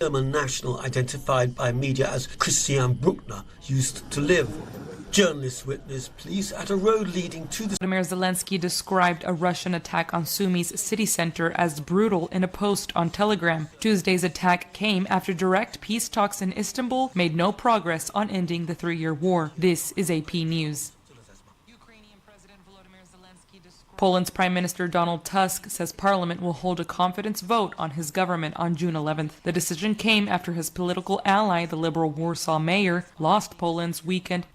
German national identified by media as Christian Bruckner used to live. Journalists witnessed police at a road leading to the... Volodymyr Zelensky described a Russian attack on Sumi's city center as brutal in a post on Telegram. Tuesday's attack came after direct peace talks in Istanbul made no progress on ending the 3-year war. This is AP News. Poland's Prime Minister Donald Tusk says Parliament will hold a confidence vote on his government on June 11th. The decision came after his political ally, the liberal Warsaw mayor, lost Poland's weekend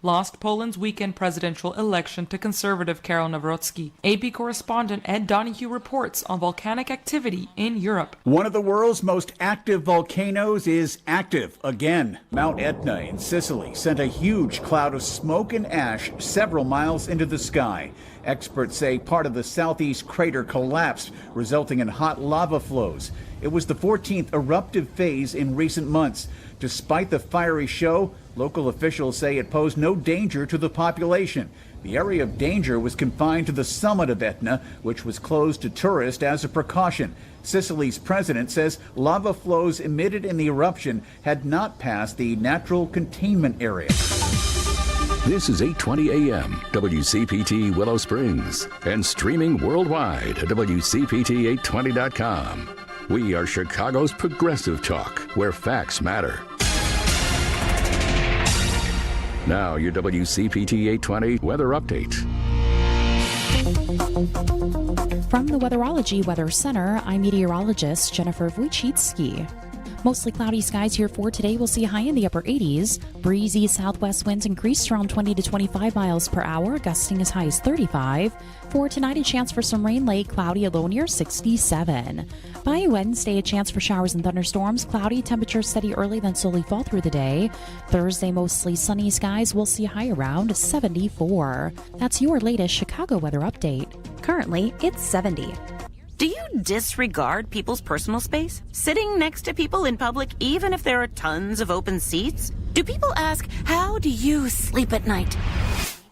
presidential election to conservative Karol Nawrocki. AP correspondent Ed Donahue reports on volcanic activity in Europe. One of the world's most active volcanoes is active again. Mount Etna in Sicily sent a huge cloud of smoke and ash several miles into the sky. Experts say part of the southeast crater collapsed, resulting in hot lava flows. It was the 14th eruptive phase in recent months. Despite the fiery show, local officials say it posed no danger to the population. The area of danger was confined to the summit of Etna, which was closed to tourists as a precaution. Sicily's president says lava flows emitted in the eruption had not passed the natural containment area. This is 8:20 a.m. WCPT Willow Springs and streaming worldwide at WCPT820.com. We are Chicago's progressive talk, where facts matter. Now your WCPT 820 weather update. From the Weatherology Weather Center, I'm meteorologist Jennifer Wojcicki. Mostly cloudy skies here for today. We'll see a high in the upper 80s. Breezy southwest winds increase around 20 to 25 miles per hour, gusting as high as 35. For tonight, a chance for some rain late, cloudy, a low near 67. By Wednesday, a chance for showers and thunderstorms. Cloudy, temperatures steady early, then slowly fall through the day. Thursday, mostly sunny skies. We'll see a high around 74. That's your latest Chicago weather update. Currently, it's 70. Do you disregard people's personal space? Sitting next to people in public, even if there are tons of open seats? Do people ask, how do you sleep at night?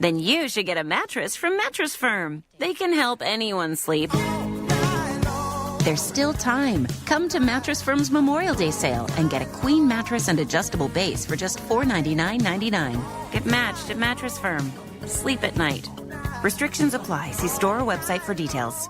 Then you should get a mattress from Mattress Firm. They can help anyone sleep. There's still time. Come to Mattress Firm's Memorial Day sale and get a queen mattress and adjustable base for just $499.99. Get matched at Mattress Firm. Sleep at night. Restrictions apply. See store or website for details.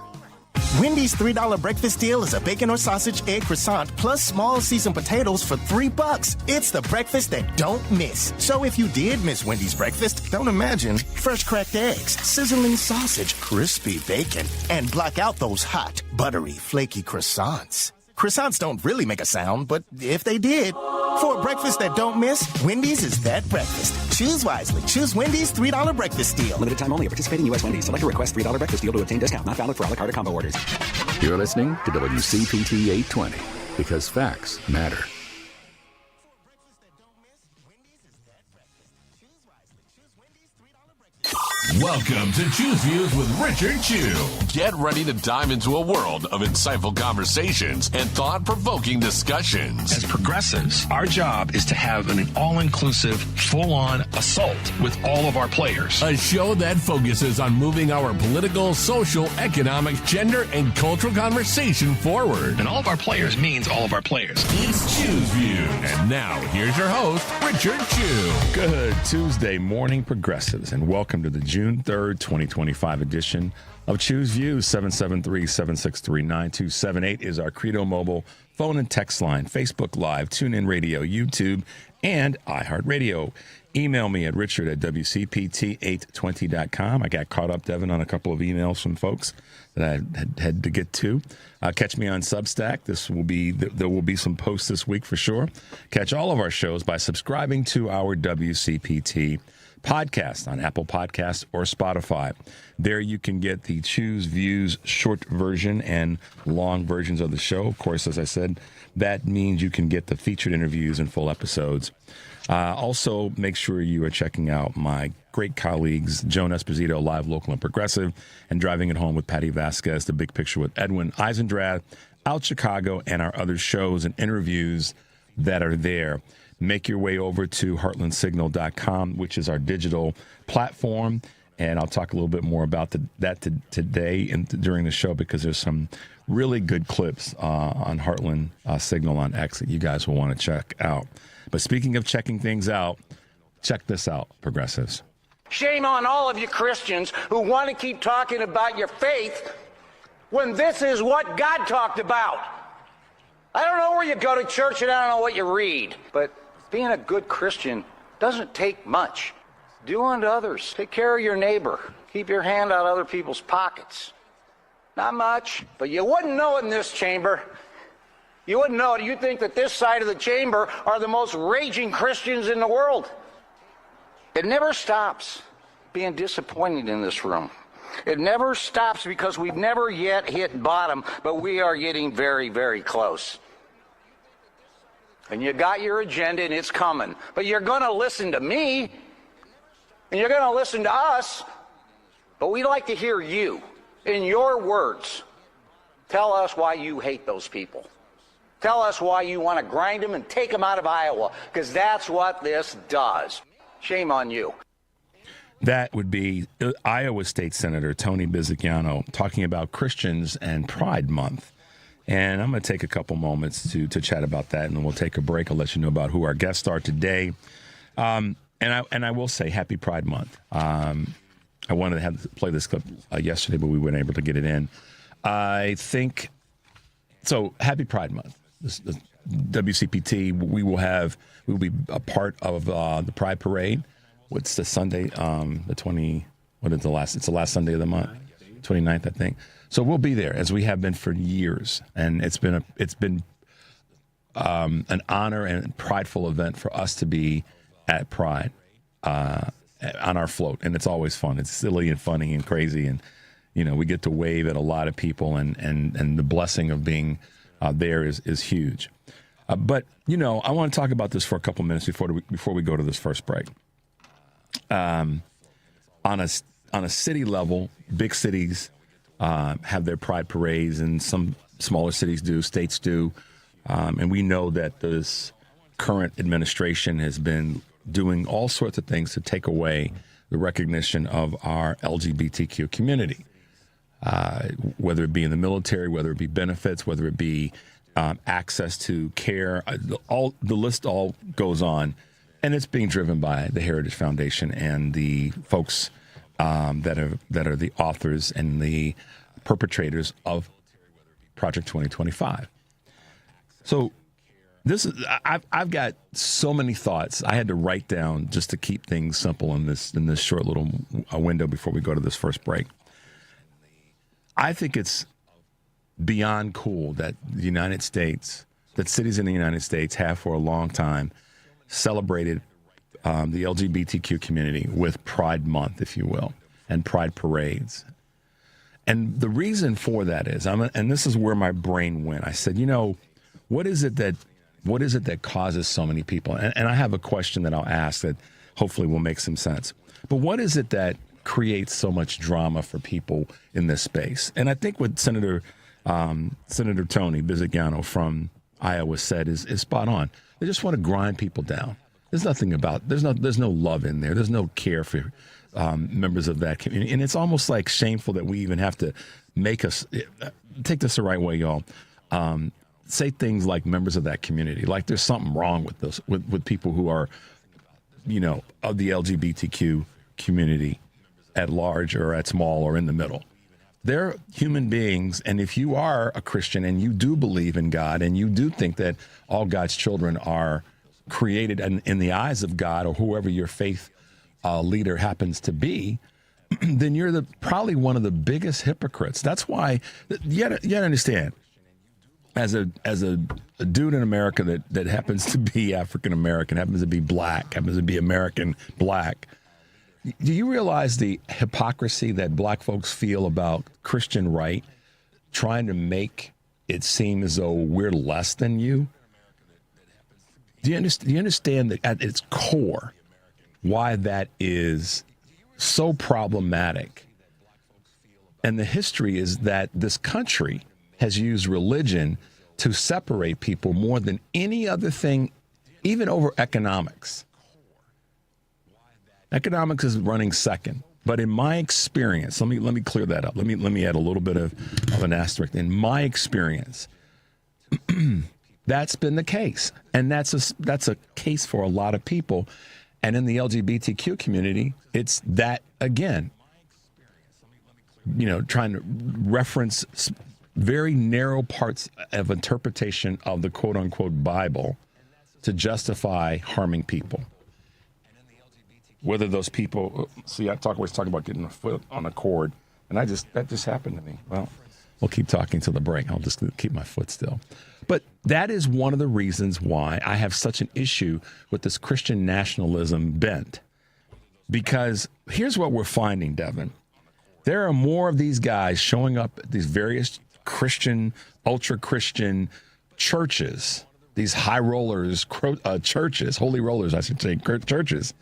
Wendy's $3 breakfast deal is a bacon or sausage egg croissant plus small seasoned potatoes for $3. It's the breakfast that don't miss. So if you did miss Wendy's breakfast, don't imagine fresh cracked eggs, sizzling sausage, crispy bacon, and block out those hot, buttery, flaky croissants. Croissants don't really make a sound, but if they did, for a breakfast that don't miss, Wendy's is that breakfast. Choose wisely. Choose Wendy's $3 breakfast deal. Limited time only at participating U.S. Wendy's. Select a request $3 breakfast deal to obtain discount. Not valid for a la carte or combo orders. You're listening to WCPT 820 because facts matter. Welcome to Choose Views with Richard Chu. Get ready to dive into a world of insightful conversations and thought-provoking discussions. As progressives, our job is to have an all-inclusive, full-on assault with all of our players. A show that focuses on moving our political, social, economic, gender, and cultural conversation forward. And all of our players means all of our players. It's Choose Views. And now, here's your host, Richard Chu. Good Tuesday morning, progressives, and welcome to the June 3rd, 2025 edition of Choose Views. 773-763-9278 is our Credo Mobile phone and text line, Facebook Live, TuneIn Radio, YouTube, and iHeartRadio. Email me at richard@wcpt820.com. I got caught up, Devin, on a couple of emails from folks that I had to get to. Catch me on Substack. There will be some posts this week for sure. Catch all of our shows by subscribing to our WCPT podcast on Apple Podcasts or Spotify. There you can get the Choose Views short version and long versions of the show. Of course, as I said, that means you can get the featured interviews and full episodes. Also, make sure you are checking out my great colleagues, Joan Esposito, Live, Local, and Progressive, and Driving It Home with Patty Vasquez, The Big Picture with Edwin Eisendrath, Out Chicago, and our other shows and interviews that are there. Make your way over to heartlandsignal.com, which is our digital platform. And I'll talk a little bit more about that today and during the show, because there's some really good clips on Heartland Signal on X that you guys will want to check out. But speaking of checking things out, check this out, progressives. Shame on all of you Christians who want to keep talking about your faith when this is what God talked about. I don't know where you go to church and I don't know what you read, but being a good Christian doesn't take much. Do unto others. Take care of your neighbor. Keep your hand out of other people's pockets. Not much, but you wouldn't know it in this chamber. You wouldn't know it. You'd think that this side of the chamber are the most raging Christians in the world. It never stops being disappointed in this room. It never stops because we've never yet hit bottom, but we are getting very, very close. And you got your agenda and it's coming. But you're going to listen to me and you're going to listen to us. But we'd like to hear you, in your words. Tell us why you hate those people. Tell us why you want to grind them and take them out of Iowa, because that's what this does. Shame on you. That would be Iowa State Senator Tony Bisignano talking about Christians and Pride Month. And I'm going to take a couple moments to chat about that, and then we'll take a break. I'll let you know about who our guests are today. And I will say Happy Pride Month. I wanted to play this clip yesterday, but we weren't able to get it in. I think, so Happy Pride Month. This WCPT, we will be a part of the Pride Parade. What's the Sunday? The 20. What is the last? It's the last Sunday of the month, 29th, I think. So we'll be there as we have been for years, and it's been an honor and prideful event for us to be at Pride on our float, and it's always fun. It's silly and funny and crazy, and we get to wave at a lot of people, and the blessing of being there is huge. But I want to talk about this for a couple minutes before we go to this first break. On a city level, big cities have their pride parades, and some smaller cities do, states do, and we know that this current administration has been doing all sorts of things to take away the recognition of our LGBTQ community, whether it be in the military, whether it be benefits, whether it be access to care. The list all goes on, and it's being driven by the Heritage Foundation and the folks that are the authors and the perpetrators of Project 2025. So I've got so many thoughts I had to write down just to keep things simple in this short little window before we go to this first break. I think it's beyond cool that the United States, that cities in the United States have for a long time celebrated the LGBTQ community with Pride Month, if you will, and Pride parades. And the reason for that is, and this is where my brain went. I said, what is it that causes so many people? And I have a question that I'll ask that hopefully will make some sense. But what is it that creates so much drama for people in this space? And I think what Senator Tony Bisignano from Iowa said is spot on. They just want to grind people down. There's no love in there. There's no care for members of that community. And it's almost like shameful that we even have to make us take this the right way, y'all. Say things like members of that community, like there's something wrong with those, with people who are, of the LGBTQ community at large or at small or in the middle. They're human beings, and if you are a Christian and you do believe in God and you do think that all God's children are created in the eyes of God or whoever your faith leader happens to be, then you're probably one of the biggest hypocrites. That's why you gotta understand. As a dude in America that happens to be African American, happens to be black, happens to be American black, do you realize the hypocrisy that black folks feel about Christian right, trying to make it seem as though we're less than you? Do you understand that at its core why that is so problematic? And the history is that this country has used religion to separate people more than any other thing, even over economics. Economics is running second But in my experience, let me clear that up. Let me add a little bit of an asterisk. In my experience, that's been the case, and that's a case for a lot of people. And in the LGBTQ community, it's that again. Trying to reference very narrow parts of interpretation of the quote unquote Bible to justify harming people. Whether those people, see, always talk about getting a foot on a cord, and that just happened to me. Well, we'll keep talking till the break. I'll just keep my foot still. But that is one of the reasons why I have such an issue with this Christian nationalism bent. Because here's what we're finding, Devin. There are more of these guys showing up at these various Christian, ultra-Christian churches, these high rollers, churches, holy rollers, I should say, churches,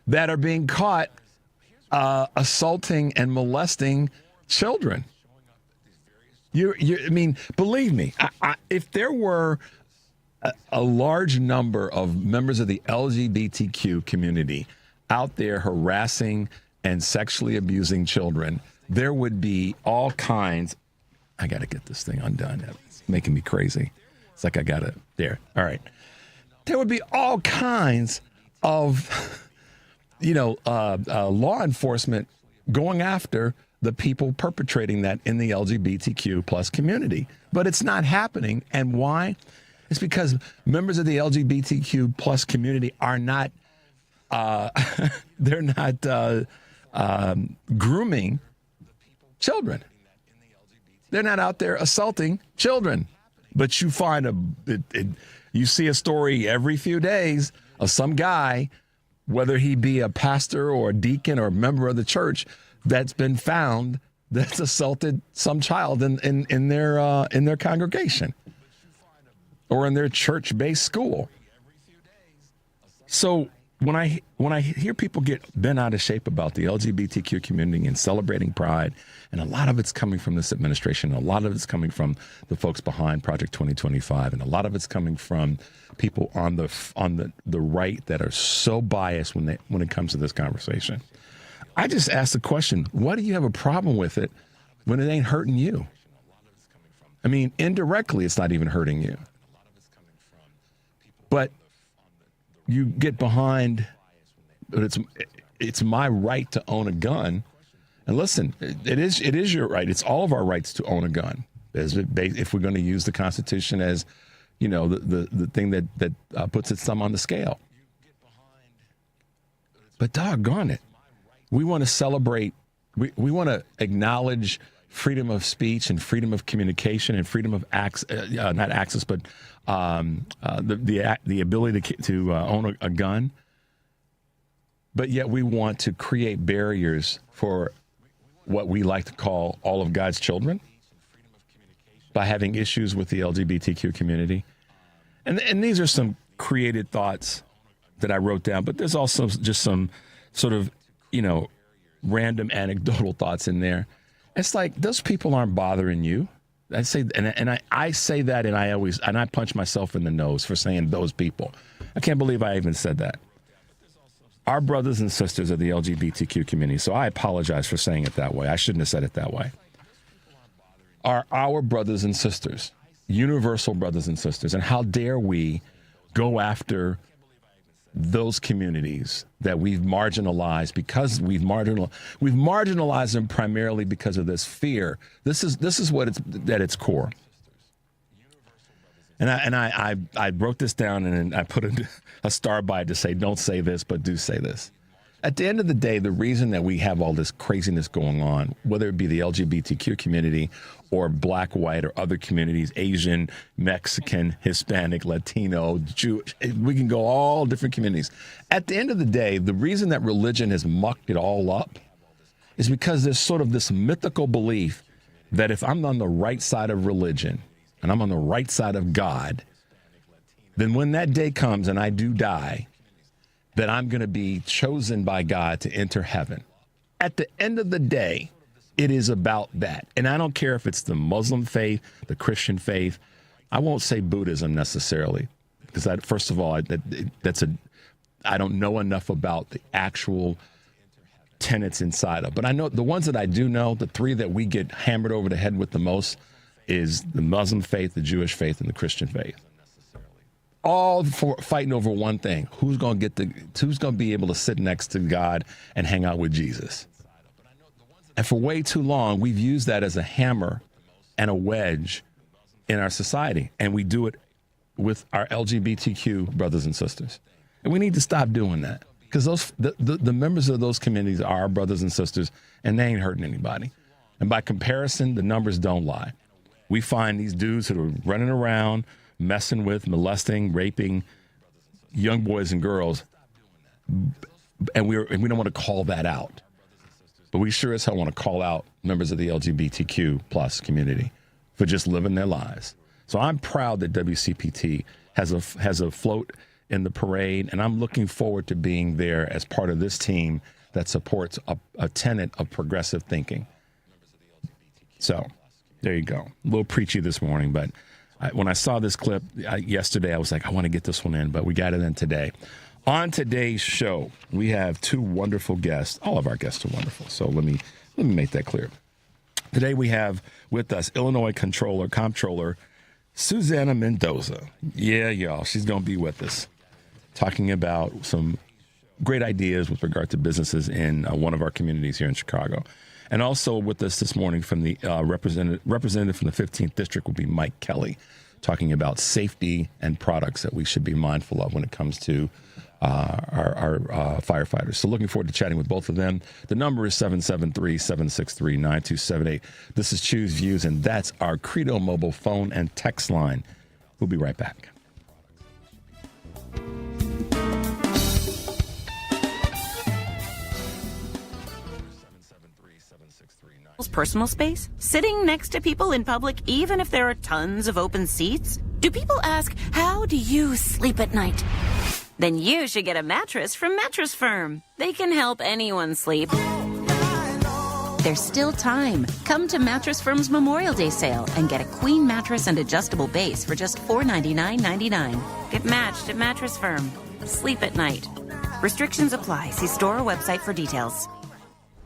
that are being caught assaulting and molesting children. I mean, believe me, if there were a large number of members of the LGBTQ community out there harassing and sexually abusing children, there would be all kinds. I got to get this thing undone. It's making me crazy. It's like there. All right. There would be all kinds of, law enforcement going after the people perpetrating that in the LGBTQ plus community. But it's not happening. And why? It's because members of the LGBTQ plus community are not, they're not grooming children. They're not out there assaulting children. But you find you see a story every few days of some guy, whether he be a pastor or a deacon or a member of the church, that's been found that's assaulted some child in their congregation or in their church-based school. So when I hear people get bent out of shape about the LGBTQ community and celebrating Pride, and a lot of it's coming from this administration, a lot of it's coming from the folks behind Project 2025, and a lot of it's coming from people on the right that are so biased when it comes to this conversation. I just ask the question, why do you have a problem with it when it ain't hurting you? I mean, indirectly, it's not even hurting you. But you get behind, but it's my right to own a gun. And listen, it is your right. It's all of our rights to own a gun. If we're going to use the Constitution as, the thing that puts its thumb on the scale. But doggone it, we want to celebrate. We want to acknowledge freedom of speech and freedom of communication and freedom of not access, but the ability to own a gun. But yet we want to create barriers for what we like to call all of God's children by having issues with the LGBTQ community. And these are some created thoughts that I wrote down, but there's also just some sort of, random anecdotal thoughts in there. It's like those people aren't bothering you. I say, and I say that, and I punch myself in the nose for saying those people. I can't believe I even said that. Our brothers and sisters of the LGBTQ community, so I apologize for saying it that way. I shouldn't have said it that way. Are our brothers and sisters, universal brothers and sisters, and how dare we go after those communities that we've marginalized because we've marginalized them primarily because of this fear. This is what it's at its core. And I wrote this down and I put a star by it to say, don't say this, but do say this. At the end of the day, the reason that we have all this craziness going on, whether it be the LGBTQ community or black, white, or other communities, Asian, Mexican, Hispanic, Latino, Jewish, we can go all different communities. At the end of the day, the reason that religion has mucked it all up is because there's sort of this mythical belief that if I'm on the right side of religion and I'm on the right side of God, then when that day comes and I do die, that I'm going to be chosen by God to enter heaven. At the end of the day, it is about that. And I don't care if it's the Muslim faith, the Christian faith. I won't say Buddhism necessarily, because first of all, I don't know enough about the actual tenets inside of. But I know the ones that I do know, the three that we get hammered over the head with the most is the Muslim faith, the Jewish faith, and the Christian faith. All for fighting over one thing: who's going to be able to sit next to God and hang out with Jesus. And for way too long, we've used that as a hammer and a wedge in our society, and we do it with our LGBTQ brothers and sisters. And we need to stop doing that, because the members of those communities are our brothers and sisters, and they ain't hurting anybody. And by comparison, the numbers don't lie. We find these dudes who are running around, messing with, molesting, raping young boys and girls, and we don't want to call that out. But we sure as hell want to call out members of the LGBTQ plus community for just living their lives. So I'm proud that WCPT has a float in the parade, and I'm looking forward to being there as part of this team that supports a tenet of progressive thinking. So there you go. A little preachy this morning, but when I saw this clip yesterday, I was like, I want to get this one in, but we got it in today. On today's show, we have two wonderful guests. All of our guests are wonderful, so let me make that clear. Today we have with us Illinois Comptroller Susana Mendoza. Yeah, y'all, she's going to be with us talking about some great ideas with regard to businesses in one of our communities here in Chicago. And also with us this morning from the representative from the 15th District will be Mike Kelly, talking about safety and products that we should be mindful of when it comes to our firefighters. So looking forward to chatting with both of them. The number is 773-763-9278. This is Choose Views, and that's our Credo mobile phone and text line. We'll be right back. Personal space? Sitting next to people in public, even if there are tons of open seats? Do people ask, how do you sleep at night? Then you should get a mattress from Mattress Firm. They can help anyone sleep. There's still time. Come to Mattress Firm's Memorial Day sale and get a queen mattress and adjustable base for just $499.99. Get matched at Mattress Firm. Sleep at night. Restrictions apply. See store or website for details.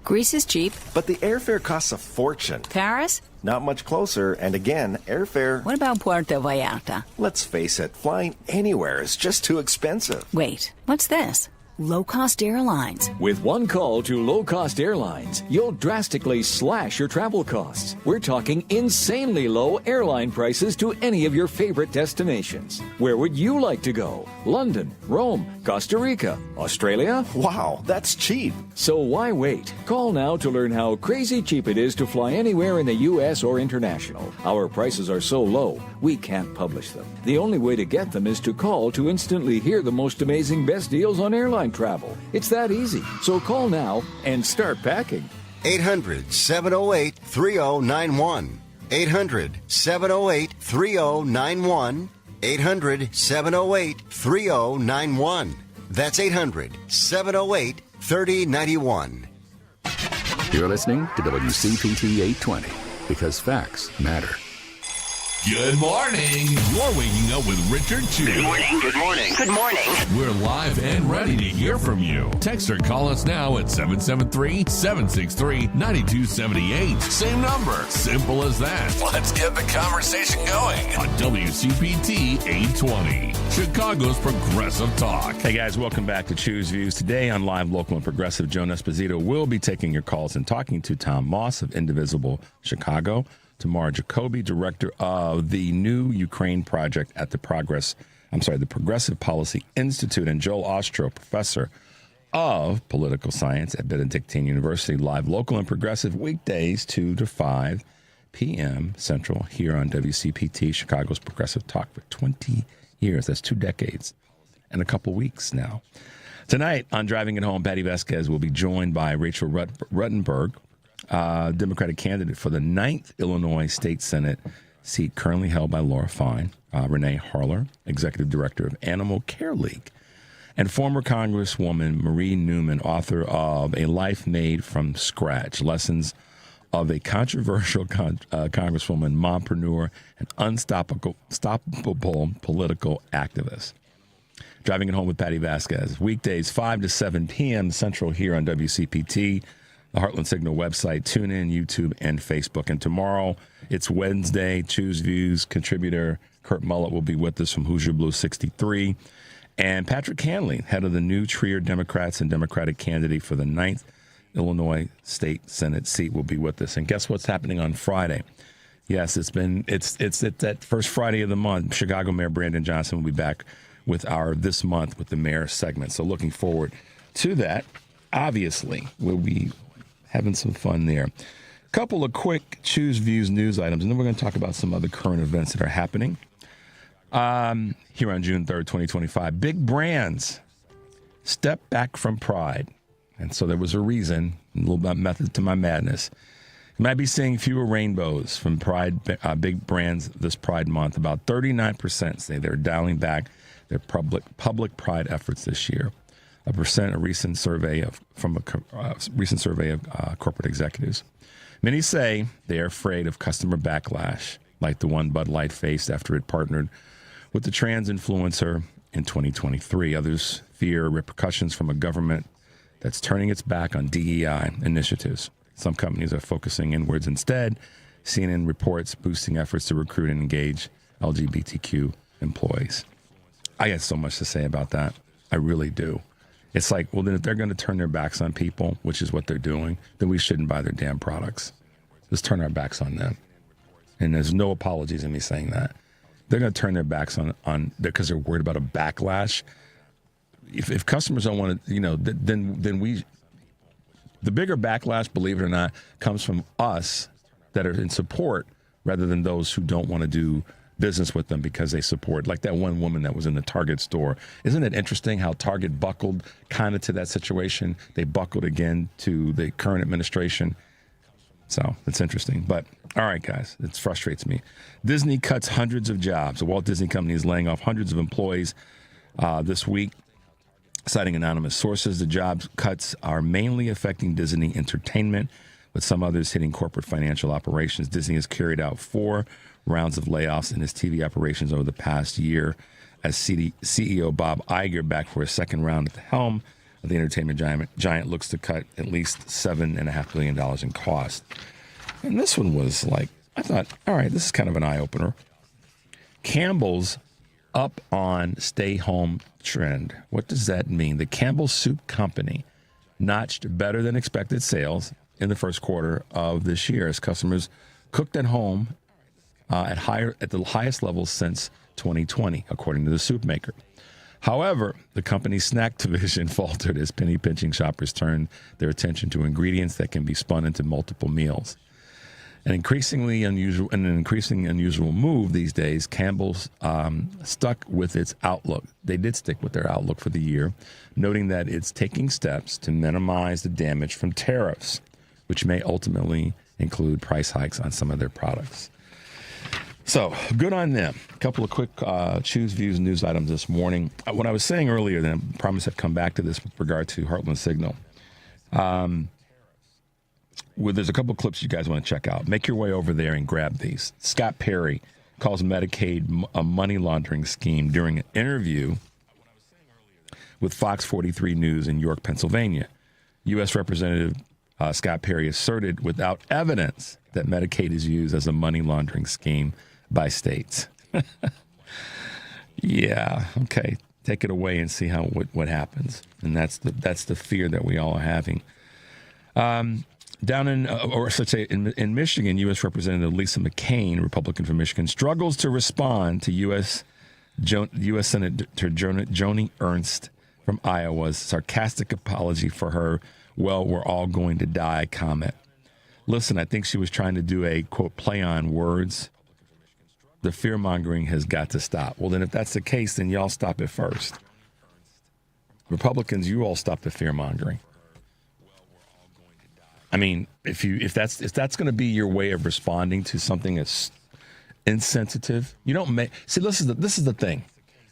Greece is cheap. But the airfare costs a fortune. Paris? Not much closer, and again, airfare... What about Puerto Vallarta? Let's face it, flying anywhere is just too expensive. Wait, what's this? Low-cost airlines. With one call to low-cost airlines, you'll drastically slash your travel costs. We're talking insanely low airline prices to any of your favorite destinations. Where would you like to go? London, Rome, Costa Rica, Australia? Wow, that's cheap. So why wait? Call now to learn how crazy cheap it is to fly anywhere in the U.S. or international. Our prices are so low, we can't publish them. The only way to get them is to call to instantly hear the most amazing best deals on airline travel. It's that easy. So call now and start packing. 800-708-3091. 800-708-3091. 800-708-3091. That's 800-708-3091. You're listening to WCPT 820 because facts matter. Good morning. You're waking up with Richard Chew. Good morning. Good morning. Good morning. We're live and ready to hear from you. Text or call us now at 773-763-9278. Same number. Simple as that. Let's get the conversation going on WCPT 820, Chicago's Progressive Talk. Hey guys, welcome back to Choose Views. Today on Live, Local, and Progressive, Joe Esposito will be taking your calls and talking to Tom Moss of Indivisible Chicago, Tamara Jacoby, director of the new Ukraine project at the Progressive Policy Institute, and Joel Ostro, professor of political science at Benedictine University. Live, Local, and Progressive, weekdays 2 to 5 p.m. Central here on WCPT, Chicago's Progressive Talk, for 20 years. That's 2 decades and a couple weeks now. Tonight on Driving It Home, Patty Vasquez will be joined by Rachel Ruttenberg, Democratic candidate for the 9th Illinois State Senate seat currently held by Laura Fine, Renee Harler, Executive Director of Animal Care League, and former Congresswoman Marie Newman, author of A Life Made from Scratch, Lessons of a Controversial Congresswoman, Mompreneur, and Unstoppable Political Activist. Driving It Home with Patty Vasquez. Weekdays, 5 to 7 p.m. Central here on WCPT, the Heartland Signal website, TuneIn, YouTube, and Facebook. And tomorrow, it's Wednesday. Choose Views contributor Kurt Mullett will be with us from Hoosier Blue 63. And Patrick Hanley, head of the new Trier Democrats and Democratic candidate for the 9th Illinois State Senate seat, will be with us. And guess what's happening on Friday? Yes, it's that first Friday of the month. Chicago Mayor Brandon Johnson will be back with our This Month with the Mayor segment. So looking forward to that. Obviously, we'll be having some fun there. Couple of quick Choose Views news items, and then we're going to talk about some other current events that are happening. Here on June 3rd, 2025, big brands step back from Pride. And so there was a reason, a little bit method to my madness. You might be seeing fewer rainbows from Pride, big brands this Pride month. About 39% say they're dialing back their public Pride efforts this year. A recent survey of corporate executives. Many say they are afraid of customer backlash, like the one Bud Light faced after it partnered with the trans influencer in 2023. Others fear repercussions from a government that's turning its back on DEI initiatives. Some companies are focusing inwards instead. CNN reports boosting efforts to recruit and engage LGBTQ employees. I got so much to say about that. I really do. It's like, well, then if they're going to turn their backs on people, which is what they're doing, then we shouldn't buy their damn products. Let's turn our backs on them. And there's no apologies in me saying that. They're going to turn their backs on because they're worried about a backlash. If customers don't want to, then we, the bigger backlash, believe it or not, comes from us that are in support rather than those who don't want to do business with them because they support, like that one woman that was in the Target store. Isn't it interesting how Target buckled kind of to that situation? They buckled again to the current administration. So it's interesting. But all right, guys, it frustrates me. Disney cuts hundreds of jobs. The Walt Disney Company is laying off hundreds of employees this week, citing anonymous sources. The job cuts are mainly affecting Disney Entertainment, with some others hitting corporate financial operations. Disney has carried out 4 rounds of layoffs in its TV operations over the past year, as CEO Bob Iger, back for a second round at the helm of the entertainment giant, looks to cut at least $7.5 billion in cost. And this one was like, I thought, all right, this is kind of an eye-opener. Campbell's up on stay-home trend. What does that mean? The Campbell's Soup Company notched better than expected sales in the first quarter of this year as customers cooked at home at the highest levels since 2020, according to the soup maker. However, the company's snack division faltered as penny-pinching shoppers turned their attention to ingredients that can be spun into multiple meals. An increasingly unusual move these days, Campbell's stuck with its outlook. They did stick with their outlook for the year, noting that it's taking steps to minimize the damage from tariffs, which may ultimately include price hikes on some of their products. So, good on them. A couple of quick Choose Views news items this morning. What I was saying earlier, then I promise I'd come back to this with regard to Heartland Signal. There's a couple of clips you guys want to check out. Make your way over there and grab these. Scott Perry calls Medicaid a money laundering scheme during an interview with Fox 43 News in York, Pennsylvania. U.S. Representative Scott Perry asserted without evidence that Medicaid is used as a money laundering scheme by states. Yeah, okay. Take it away and see what happens. And that's the fear that we all are having. Down in Michigan, U.S. Representative Lisa McCain, Republican from Michigan, struggles to respond to U.S. Senator Joni Ernst from Iowa's sarcastic apology for her "well, we're all going to die" comment. Listen, I think she was trying to do a, quote, play on words. The fear-mongering has got to stop. Well, then if that's the case, then y'all stop it first. Republicans, you all stop the fear-mongering. I mean, if that's going to be your way of responding to something that's insensitive, you don't make. See, this is the thing.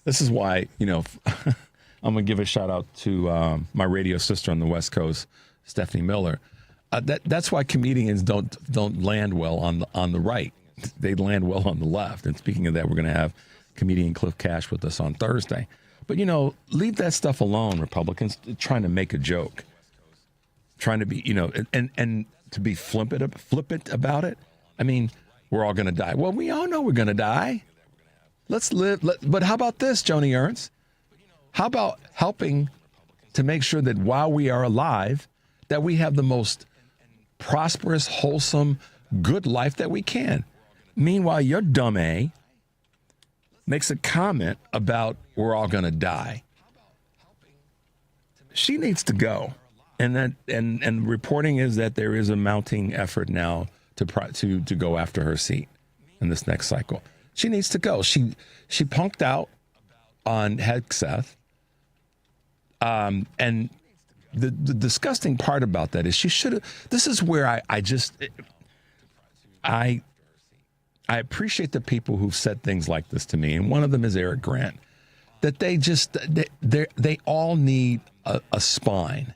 This is why I'm going to give a shout out to my radio sister on the West Coast, Stephanie Miller. That's why comedians don't land well on the right. They land well on the left. And speaking of that, we're going to have comedian Cliff Cash with us on Thursday. But, leave that stuff alone, Republicans, trying to make a joke, trying to be, and to be flippant about it. I mean, we're all going to die. Well, we all know we're going to die. Let's live. But how about this, Joni Ernst? How about helping to make sure that while we are alive, that we have the most prosperous, wholesome, good life that we can? Meanwhile, your dumb A makes a comment about we're all going to die. She needs to go. And reporting is that there is a mounting effort now to go after her seat in this next cycle. She needs to go. She punked out on Hegseth. And the disgusting part about that is she should have. This is where I appreciate the people who've said things like this to me, and one of them is Eric Grant. That they all need a spine.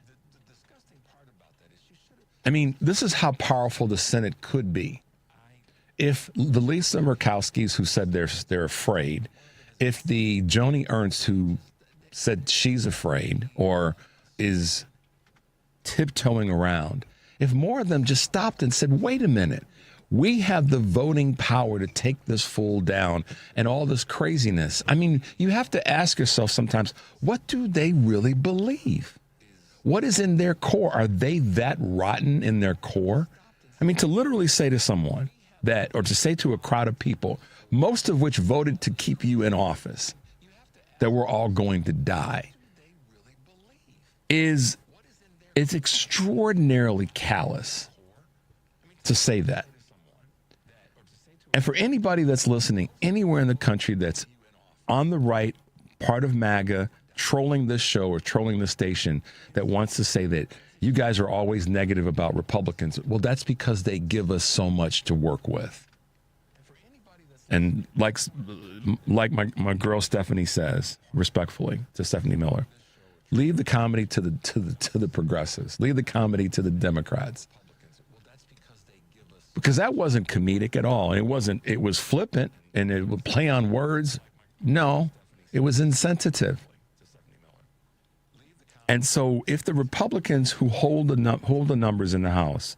I mean, this is how powerful the Senate could be. If the Lisa Murkowskis who said they're afraid, if the Joni Ernst who said she's afraid or is tiptoeing around, if more of them just stopped and said, wait a minute, we have the voting power to take this fool down and all this craziness. I mean, you have to ask yourself sometimes, what do they really believe? What is in their core? Are they that rotten in their core? I mean, to literally say to someone that, or to say to a crowd of people, most of which voted to keep you in office, that we're all going to die, it's extraordinarily callous to say that. And for anybody that's listening anywhere in the country that's on the right, part of MAGA, trolling this show or trolling the station, that wants to say that you guys are always negative about Republicans, well, that's because they give us so much to work with. And like my girl Stephanie says, respectfully to Stephanie Miller, leave the comedy to the progressives. Leave the comedy to the Democrats. Because that wasn't comedic at all. And it was flippant and it would play on words. No, it was insensitive. And so if the Republicans who hold the numbers in the House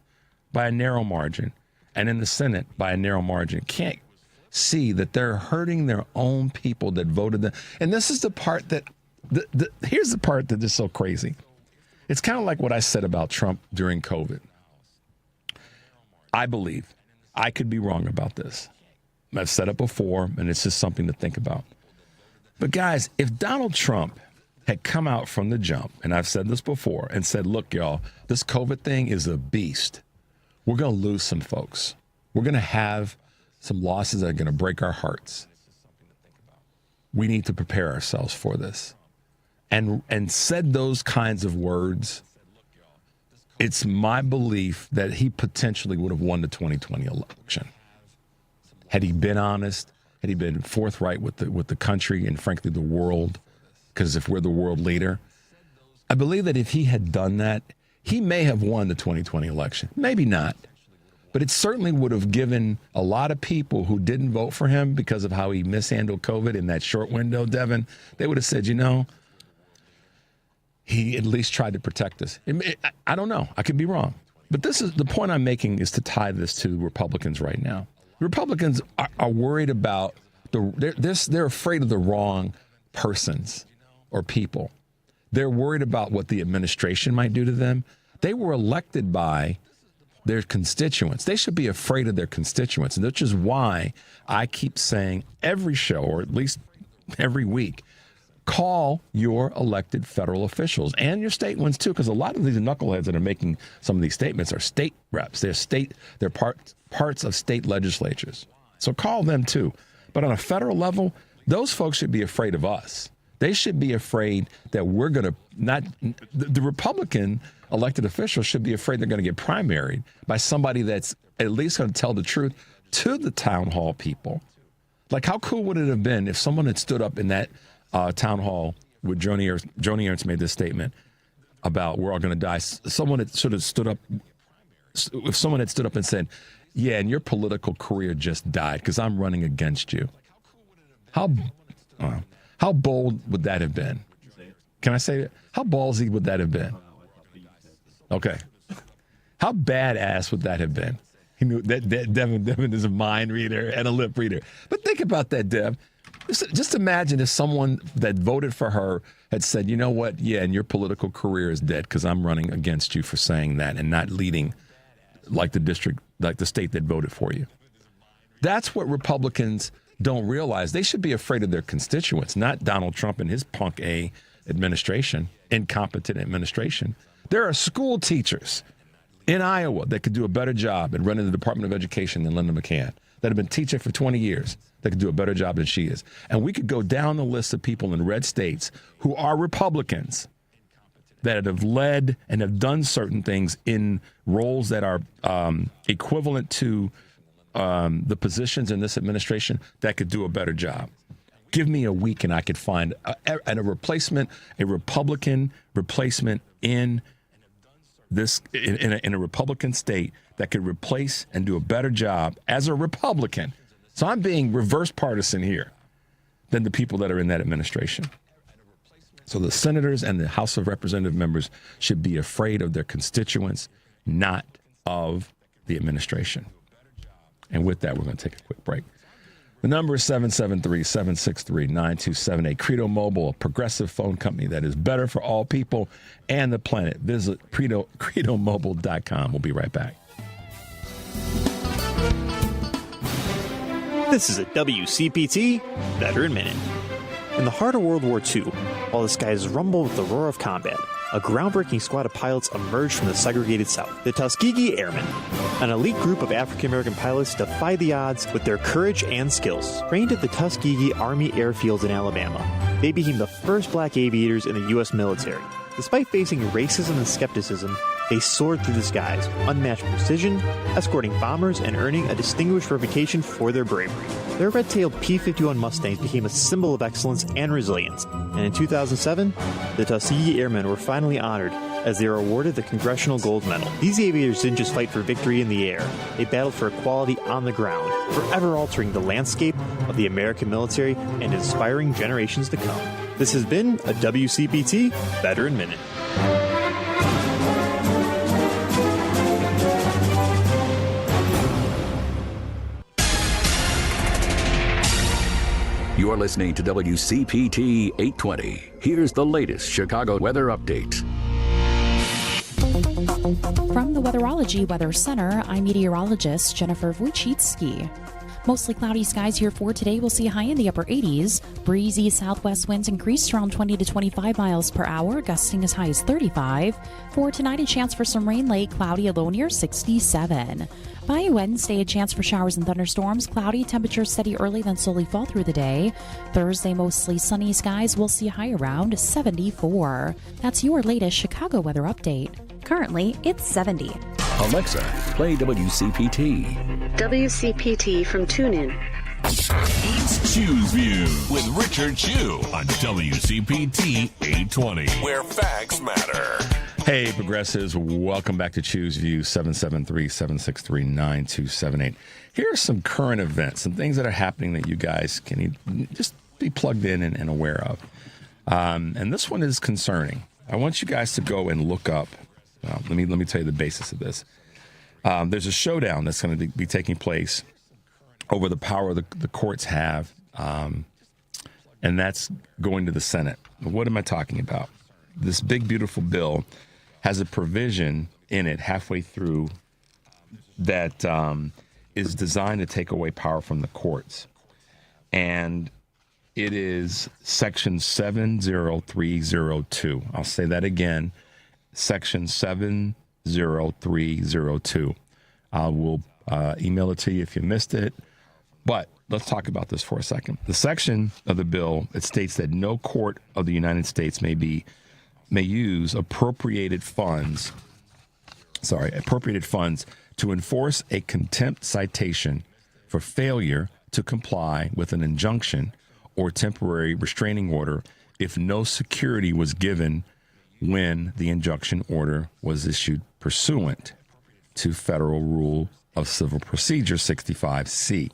by a narrow margin and in the Senate by a narrow margin can't see that they're hurting their own people that voted them. And this is the part that, here's the part that is so crazy. It's kind of like what I said about Trump during COVID. I believe, I could be wrong about this. I've said it before, and it's just something to think about. But guys, if Donald Trump had come out from the jump, and I've said this before, and said, look, y'all, this COVID thing is a beast. We're going to lose some folks. We're going to have some losses that are going to break our hearts. We need to prepare ourselves for this. And said those kinds of words, it's my belief that he potentially would have won the 2020 election. Had he been honest, had he been forthright with the country and frankly the world, because if we're the world leader, I believe that if he had done that, he may have won the 2020 election. Maybe not. But it certainly would have given a lot of people who didn't vote for him because of how he mishandled COVID in that short window, Devin, they would have said, he at least tried to protect us. I don't know. I could be wrong. But this is the point I'm making, is to tie this to Republicans right now. Republicans are worried about they're afraid of the wrong persons or people. They're worried about what the administration might do to them. They were elected by their constituents. They should be afraid of their constituents, which is why I keep saying every show, or at least every week, call your elected federal officials and your state ones too, because a lot of these knuckleheads that are making some of these statements are state reps. They're parts of state legislatures. So call them too. But on a federal level, those folks should be afraid of us. They should be afraid that we're going to the Republican elected officials should be afraid they're going to get primaried by somebody that's at least going to tell the truth to the town hall people. Like, how cool would it have been if someone had stood up in that town hall with Joni Ernst made this statement about we're all going to die. Someone had sort of stood up. If someone had stood up and said, yeah, and your political career just died because I'm running against you. How How bold would that have been? Can I say it? How ballsy would that have been? Okay. How badass would that have been? He knew that Devin is a mind reader and a lip reader. But think about that, Dev. Just imagine if someone that voted for her had said, you know what, yeah, and your political career is dead because I'm running against you for saying that and not leading like the state that voted for you. That's what Republicans don't realize. They should be afraid of their constituents, not Donald Trump and his punk A administration, incompetent administration. There are school teachers in Iowa that could do a better job at running the Department of Education than Linda McCann, that have been teaching for 20 years, that could do a better job than she is. And we could go down the list of people in red states who are Republicans that have led and have done certain things in roles that are equivalent to the positions in this administration that could do a better job. Give me a week and I could find a Republican replacement in this in a Republican state that could replace and do a better job as a Republican. So I'm being reverse partisan here than the people that are in that administration. So the senators and the House of Representative members should be afraid of their constituents, not of the administration. And with that, we're going to take a quick break. The number is 773-763-9278. Credo Mobile, a progressive phone company that is better for all people and the planet. Visit credomobile.com. We'll be right back. This is a WCPT Veteran Minute. In the heart of World War II, while the skies rumbled with the roar of combat, a groundbreaking squad of pilots emerged from the segregated South, the Tuskegee Airmen. An elite group of African-American pilots defied the odds with their courage and skills. Trained at the Tuskegee Army Airfields in Alabama, they became the first black aviators in the U.S. military. Despite facing racism and skepticism, they soared through the skies, unmatched precision, escorting bombers and earning a distinguished reputation for their bravery. Their red-tailed P-51 Mustangs became a symbol of excellence and resilience, and in 2007, the Tuskegee Airmen were finally honored as they were awarded the Congressional Gold Medal. These aviators didn't just fight for victory in the air, they battled for equality on the ground, forever altering the landscape of the American military and inspiring generations to come. This has been a WCPT Veteran Minute. You're listening to WCPT 820. Here's the latest Chicago weather update. From the Weatherology Weather Center, I'm meteorologist Jennifer Wojcicki. Mostly cloudy skies here for today. We'll see a high in the upper 80s. Breezy southwest winds increase around 20 to 25 miles per hour, gusting as high as 35. For tonight, a chance for some rain late, cloudy, a low near 67. By Wednesday, a chance for showers and thunderstorms. Cloudy, temperatures steady early, then slowly fall through the day. Thursday, mostly sunny skies. We'll see a high around 74. That's your latest Chicago weather update. Currently, it's 70. Alexa, play WCPT. WCPT from TuneIn. It's Choose View with Richard Chew on WCPT 820, where facts matter. Hey, progressives, welcome back to Choose View, 773-763-9278. Here are some current events, some things that are happening that you guys can just be plugged in and aware of. And this one is concerning. I want you guys to go and look up. Let me tell you the basis of this. There's a showdown that's going to be taking place over the power the courts have, and that's going to the Senate. What am I talking about? This big, beautiful bill has a provision in it halfway through that is designed to take away power from the courts. And it is Section 70302. I'll say that again. Section 70302. I will email it to you if you missed it. But let's talk about this for a second. The section of the bill, it states that no court of the United States may use appropriated funds to enforce a contempt citation for failure to comply with an injunction or temporary restraining order if no security was given when the injunction order was issued pursuant to Federal Rule of Civil Procedure 65C.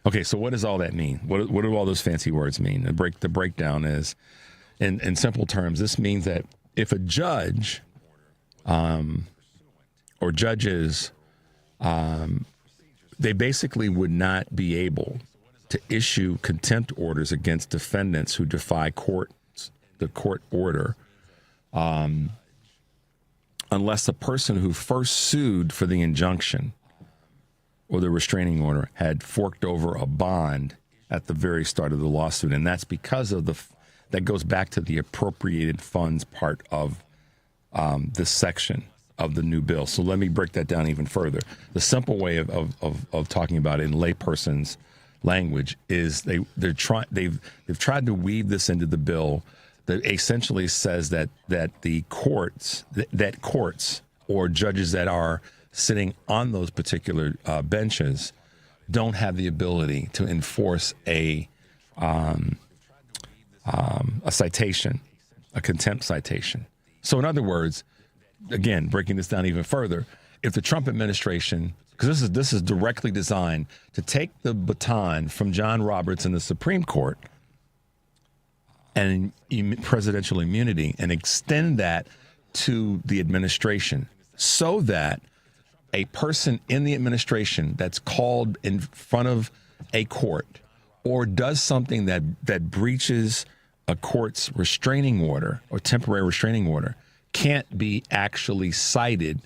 Okay, so what does all that mean? What do all those fancy words mean? The breakdown is, in simple terms, this means that if a judge or judges, they basically would not be able to issue contempt orders against defendants who defy the court order, unless the person who first sued for the injunction or the restraining order had forked over a bond at the very start of the lawsuit. And that's because of that goes back to the appropriated funds part of this section of the new bill. So let me break that down even further. The simple way of talking about it in layperson's language is they've tried to weave this into the bill that essentially says that courts or judges that are sitting on those particular benches don't have the ability to enforce a citation, a contempt citation. So in other words, again, breaking this down even further, if the Trump administration, because this is directly designed to take the baton from John Roberts in the Supreme Court and presidential immunity and extend that to the administration so that a person in the administration that's called in front of a court or does something that breaches a court's restraining order or temporary restraining order can't be actually cited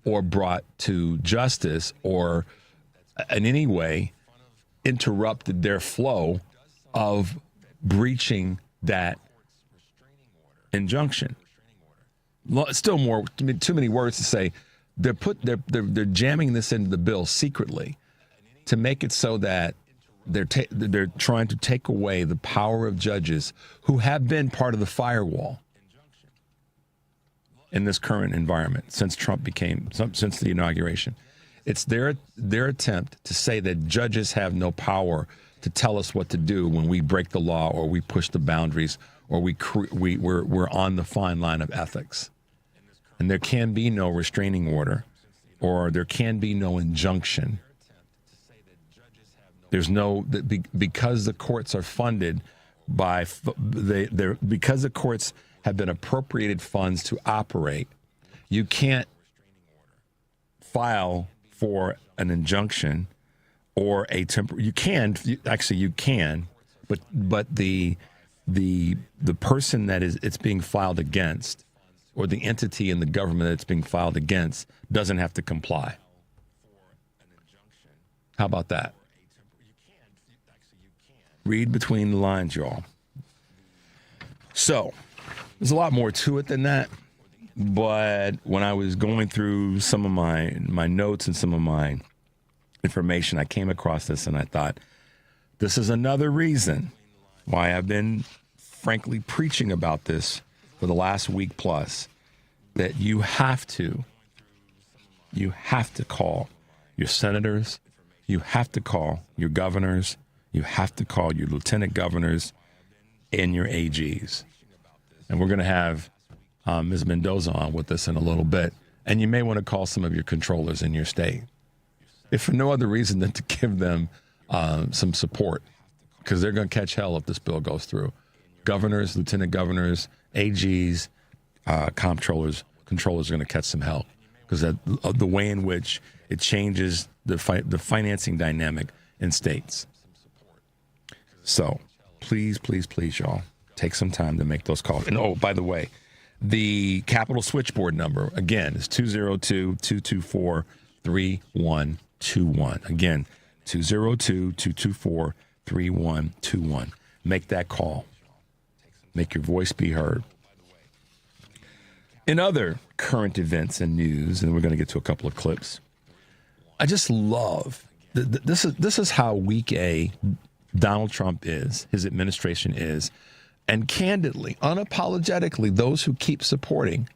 or brought to justice or in any way interrupted their flow of breaching that injunction. Still more, too many words to say. They're jamming this into the bill secretly to make it so that they're trying to take away the power of judges who have been part of the firewall in this current environment since since the inauguration. It's their attempt to say that judges have no power to tell us what to do when we break the law or we push the boundaries or we're on the fine line of ethics. And there can be no restraining order or there can be no injunction. There's because the courts are funded by because the courts have been appropriated funds to operate, you can't file for an injunction or a temporary. You can, but the person that it's being filed against, or the entity in the government that it's being filed against, doesn't have to comply. How about that? Read between the lines, y'all. So, there's a lot more to it than that. But when I was going through some of my notes and some of my information, I came across this and I thought, this is another reason why I've been, frankly, preaching about this for the last week plus, that you have to call your senators, you have to call your governors, you have to call your lieutenant governors and your AGs. And we're going to have Ms. Mendoza on with us in a little bit. And you may want to call some of your controllers in your state, if for no other reason than to give them some support, because they're going to catch hell if this bill goes through. Governors, lieutenant governors, AGs, controllers are going to catch some hell because of the way in which it changes the financing dynamic in states. So please, y'all, take some time to make those calls. And by the way, the Capitol switchboard number, again, is 202-224-3121. Again, 202-224-3121. Make that call. Make your voice be heard. In other current events and news, and we're going to get to a couple of clips, I just love, this is how week A Donald Trump is, his administration is, and candidly, unapologetically, those who keep supporting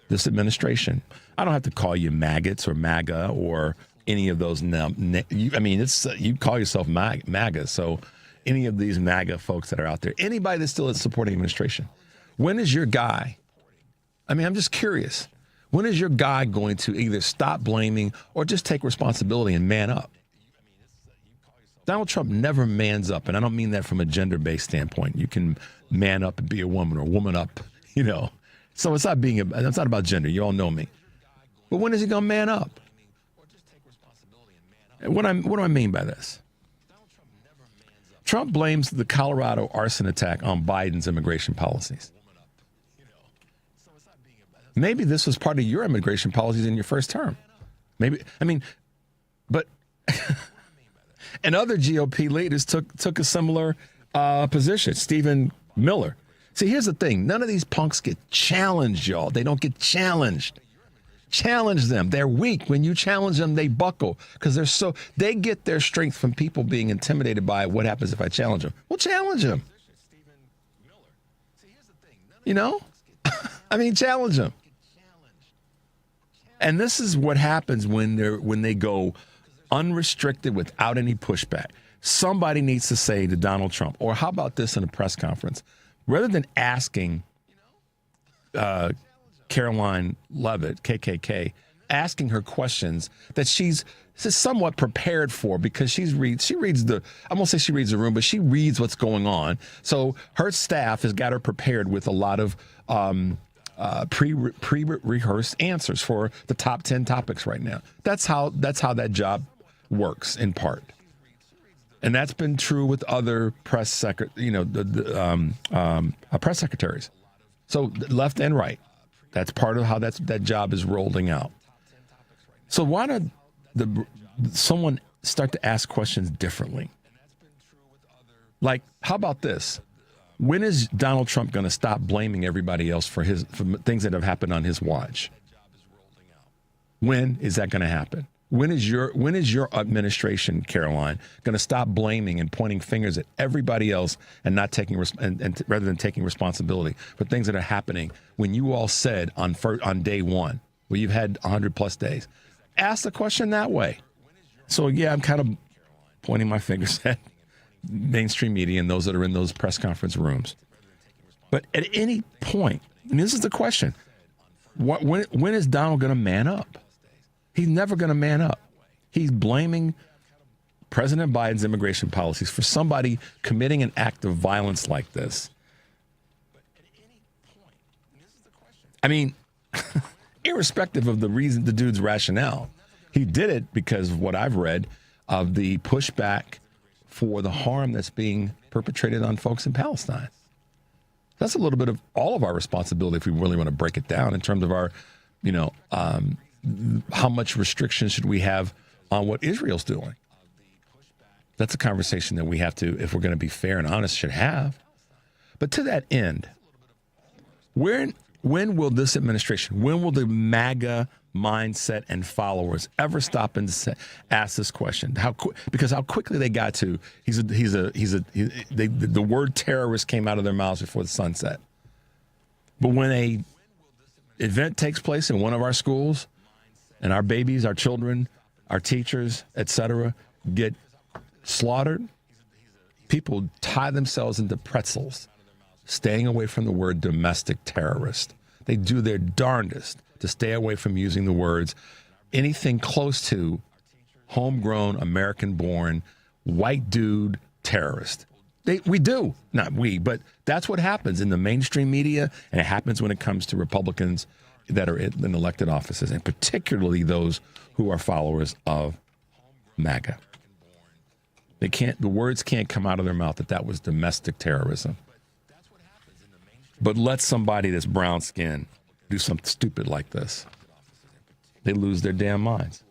this administration. I don't have to call you maggots or MAGA or any of those. You call yourself MAGA, so any of these MAGA folks that are out there, anybody that's still supporting administration, when is your guy? I'm just curious. When is your guy going to either stop blaming or just take responsibility and man up? Donald Trump never mans up, and I don't mean that from a gender-based standpoint. You can man up and be a woman, or woman up, So it's not about gender. You all know me. But when is he going to man up? What do I mean by this? Trump blames the Colorado arson attack on Biden's immigration policies. Maybe this was part of your immigration policies in your first term. But and other GOP leaders took a similar position. Stephen Miller. See, here's the thing. None of these punks get challenged, y'all. They don't get challenged. Challenge them. They're weak. When you challenge them, they buckle because they get their strength from people being intimidated by what happens if I challenge them. Well, challenge them. Challenge them. And this is what happens when they go unrestricted without any pushback. Somebody needs to say to Donald Trump, or how about this in a press conference, rather than asking Caroline Leavitt, KKK, asking her questions that she's somewhat prepared for because she reads the, I won't say she reads the room, but she reads what's going on. So her staff has got her prepared with a lot of pre-rehearsed answers for the top 10 topics right now. That's how that job works in part. And that's been true with other press press secretaries. So left and right. That's part of how that job is rolling out. So why don't someone start to ask questions differently? Like, how about this? When is Donald Trump going to stop blaming everybody else for things that have happened on his watch? When is that going to happen? When is your administration, Caroline, going to stop blaming and pointing fingers at everybody else and not taking rather than taking responsibility for things that are happening when you all said on day one, where you've had 100+ days? Ask the question that way. So yeah, I'm kind of pointing my fingers at mainstream media and those that are in those press conference rooms. But at any point, and this is the question, when is Donald going to man up? He's never going to man up. He's blaming President Biden's immigration policies for somebody committing an act of violence like this. I mean, irrespective of the dude's rationale, he did it because of what I've read of the pushback for the harm that's being perpetrated on folks in Palestine. That's a little bit of all of our responsibility if we really want to break it down in terms of our, how much restriction should we have on what Israel's doing? That's a conversation that we have to, if we're going to be fair and honest, should have. But to that end, when will this administration, when will the MAGA mindset and followers ever stop and ask this question? Because how quickly they got to, the word terrorist came out of their mouths before the sun set. But when a event takes place in one of our schools, and our babies, our children, our teachers, etc., get slaughtered, people tie themselves into pretzels, staying away from the word domestic terrorist. They do their darndest to stay away from using the words anything close to homegrown, American-born, white dude terrorist. We do. Not we, but that's what happens in the mainstream media, and it happens when it comes to Republicans that are in elected offices, and particularly those who are followers of MAGA. The words can't come out of their mouth that was domestic terrorism. But let somebody that's brown skinned do something stupid like this. They lose their damn minds.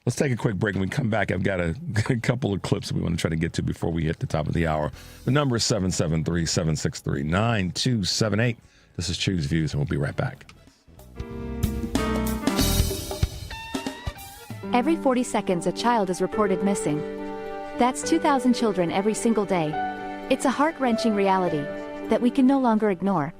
Let's take a quick break. When we come back, I've got a couple of clips we want to try to get to before we hit the top of the hour. The number is 773-763-9278. This is Choose Views, and we'll be right back. Every 40 seconds, a child is reported missing. That's 2,000 children every single day. It's a heart-wrenching reality that we can no longer ignore.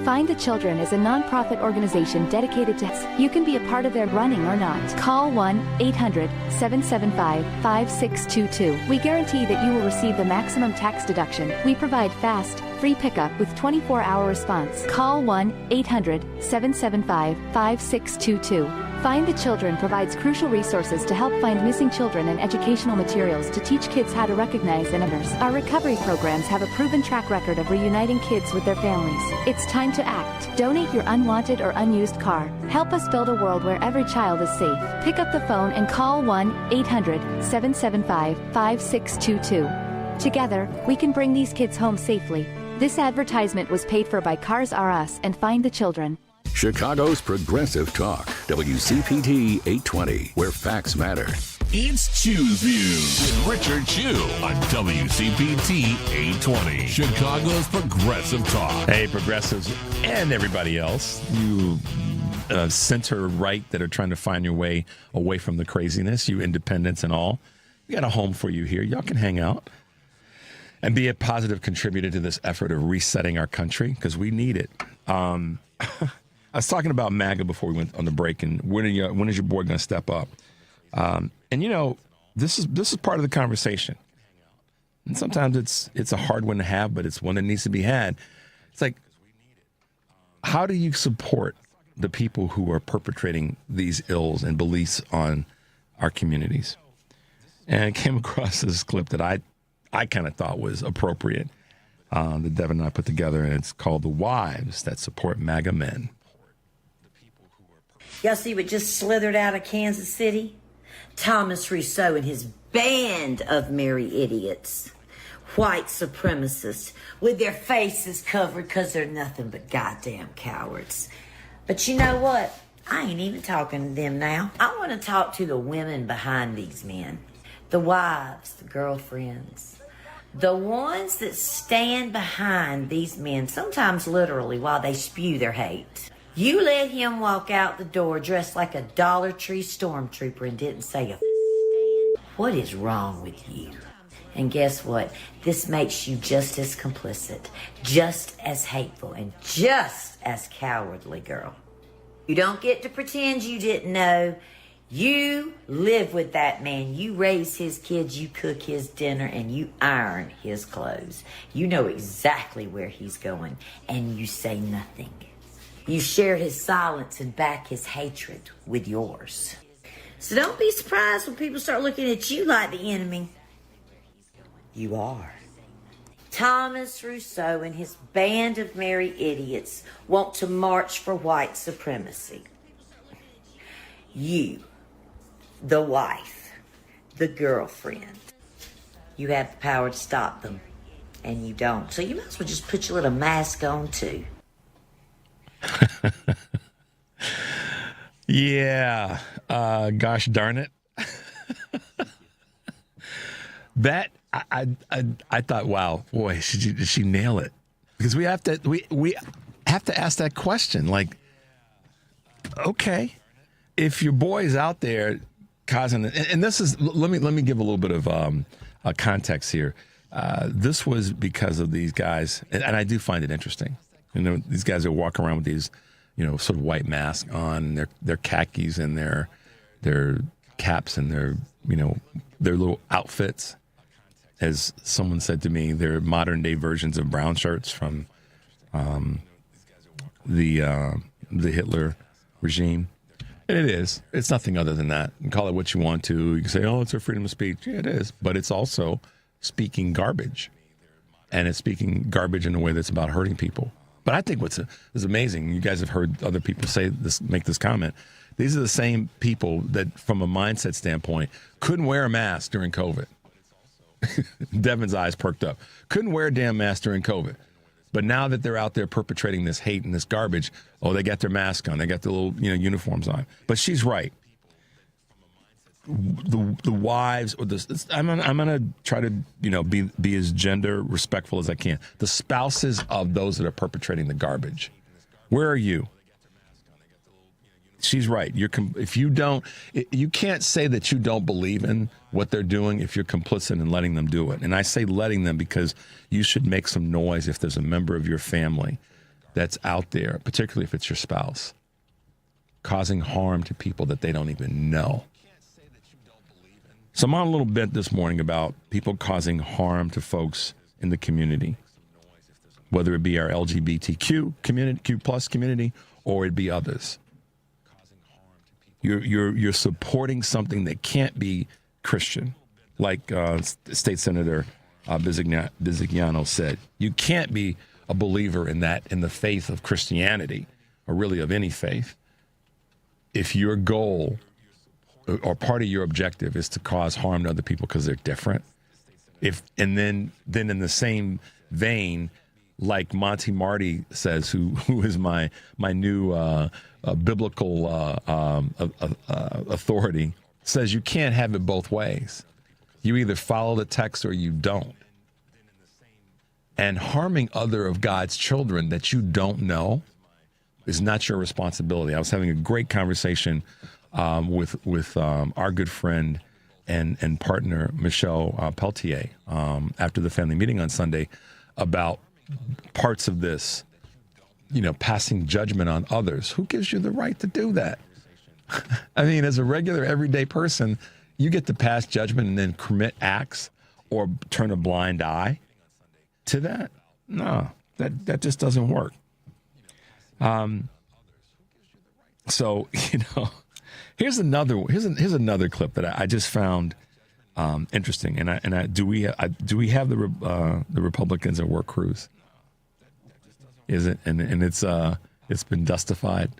Find the Children is a non-profit organization dedicated to you can be a part of their running or not. Call 1-800-775-5622. We guarantee that you will receive the maximum tax deduction. We provide fast, free pickup with 24-hour response. Call 1-800-775-5622. Find the Children provides crucial resources to help find missing children and educational materials to teach kids how to recognize and others. Our recovery programs have a proven track record of reuniting kids with their families. It's time to act. Donate your unwanted or unused car. Help us build a world where every child is safe. Pick up the phone and call 1-800-775-5622. Together, we can bring these kids home safely. This advertisement was paid for by Cars R Us and Find the Children. Chicago's Progressive Talk, WCPT 820, where facts matter. It's Chew's Views with Richard Chew on WCPT 820, Chicago's Progressive Talk. Hey, progressives and everybody else, you center right that are trying to find your way away from the craziness, you independents and all. We got a home for you here. Y'all can hang out and be a positive contributor to this effort of resetting our country, because we need it. I was talking about MAGA before we went on the break, and when is your boy going to step up? And this is part of the conversation. And sometimes it's a hard one to have, but it's one that needs to be had. It's like, how do you support the people who are perpetrating these ills and beliefs on our communities? And I came across this clip that I kind of thought was appropriate that Devin and I put together, and it's called "The Wives That Support MAGA Men." Y'all see what just slithered out of Kansas City? Thomas Rousseau and his band of merry idiots. White supremacists with their faces covered because they're nothing but goddamn cowards. But you know what? I ain't even talking to them now. I want to talk to the women behind these men. The wives, the girlfriends. The ones that stand behind these men, sometimes literally, while they spew their hate. You let him walk out the door dressed like a Dollar Tree stormtrooper and didn't say a what is wrong with you? And guess what? This makes you just as complicit, just as hateful, and just as cowardly, girl. You don't get to pretend you didn't know. You live with that man. You raise his kids, you cook his dinner, and you iron his clothes. You know exactly where he's going, and you say nothing. You share his silence and back his hatred with yours. So don't be surprised when people start looking at you like the enemy. You are. Thomas Rousseau and his band of merry idiots want to march for white supremacy. You, the wife, the girlfriend, you have the power to stop them, and you don't. So you might as well just put your little mask on too. Yeah. Gosh darn it. That I thought, wow, boy, did she nail it? Because we have to ask that question. Like, okay, if your boy's out there causing, and this is, let me give a little bit of a context here. This was because of these guys, and I do find it interesting. You know, these guys are walking around with these, sort of white masks on, their khakis and their caps and their little outfits. As someone said to me, they're modern day versions of brown shirts from the Hitler regime. And it is. It's nothing other than that. You can call it what you want to. You can say, oh, it's a freedom of speech. Yeah, it is. But it's also speaking garbage. And it's speaking garbage in a way that's about hurting people. But I think what's is amazing, you guys have heard other people make this comment. These are the same people that, from a mindset standpoint, couldn't wear a mask during COVID. Devin's eyes perked up. Couldn't wear a damn mask during COVID. But now that they're out there perpetrating this hate and this garbage, oh, they got their mask on. They got the little uniforms on. But she's right. The wives, or I'm gonna try to be as gender respectful as I can. The spouses of those that are perpetrating the garbage. Where are you? She's right. If you don't, you can't say that you don't believe in what they're doing if you're complicit in letting them do it. And I say letting them because you should make some noise if there's a member of your family that's out there, particularly if it's your spouse, causing harm to people that they don't even know. So I'm on a little bent this morning about people causing harm to folks in the community, whether it be our LGBTQ community, Q+ community, or it be others. You're supporting something that can't be Christian, like State Senator Bisignano said. You can't be a believer in the faith of Christianity, or really of any faith, if your goal or part of your objective is to cause harm to other people because they're different. And then in the same vein, like Monty Marty says, who is my new biblical authority, says you can't have it both ways. You either follow the text or you don't. And harming other of God's children that you don't know is not your responsibility. I was having a great conversation with our good friend and partner, Michelle Peltier, after the family meeting on Sunday, about parts of this, passing judgment on others. Who gives you the right to do that? I mean, as a regular, everyday person, you get to pass judgment and then commit acts or turn a blind eye to that? No, that just doesn't work. So, here's another clip that I just found interesting. Do we have the Republicans at work crews? Is it? And it's been dustified.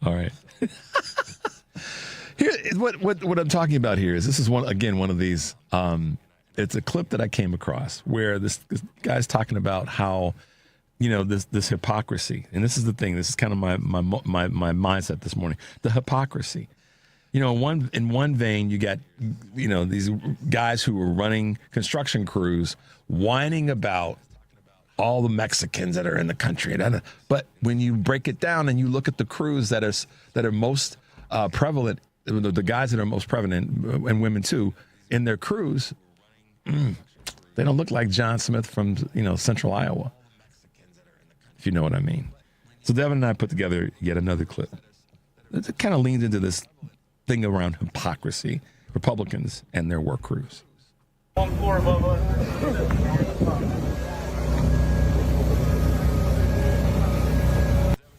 All right. Here, what I'm talking about here is this is one of these. It's a clip that I came across where this guy's talking about how, this hypocrisy, and this is the thing. This is kind of my mindset this morning. The hypocrisy. In one vein, you got these guys who were running construction crews whining about all the Mexicans that are in the country. But when you break it down and you look at the crews that are most prevalent, the guys that are most prevalent, and women too, in their crews, they don't look like John Smith from Central Iowa, if you know what I mean. So Devin and I put together yet another clip. It kind of leans into this thing around hypocrisy, Republicans and their work crews. 1-4 above us.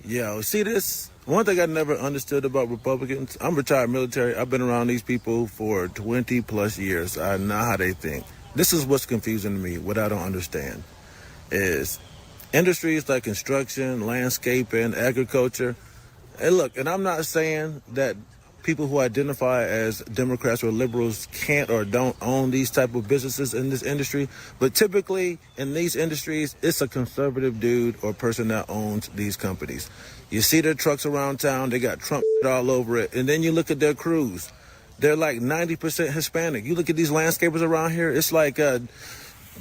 Yeah, see this? One thing I never understood about Republicans, I'm retired military. I've been around these people for 20 plus years. I know how they think. This is what's confusing to me, what I don't understand, is industries like construction, landscaping, agriculture. And look, and I'm not saying that people who identify as Democrats or liberals can't or don't own these type of businesses in this industry, but typically in these industries, it's a conservative dude or person that owns these companies. You see their trucks around town, they got Trump all over it, and then you look at their crews. They're like 90% Hispanic. You look at these landscapers around here, it's like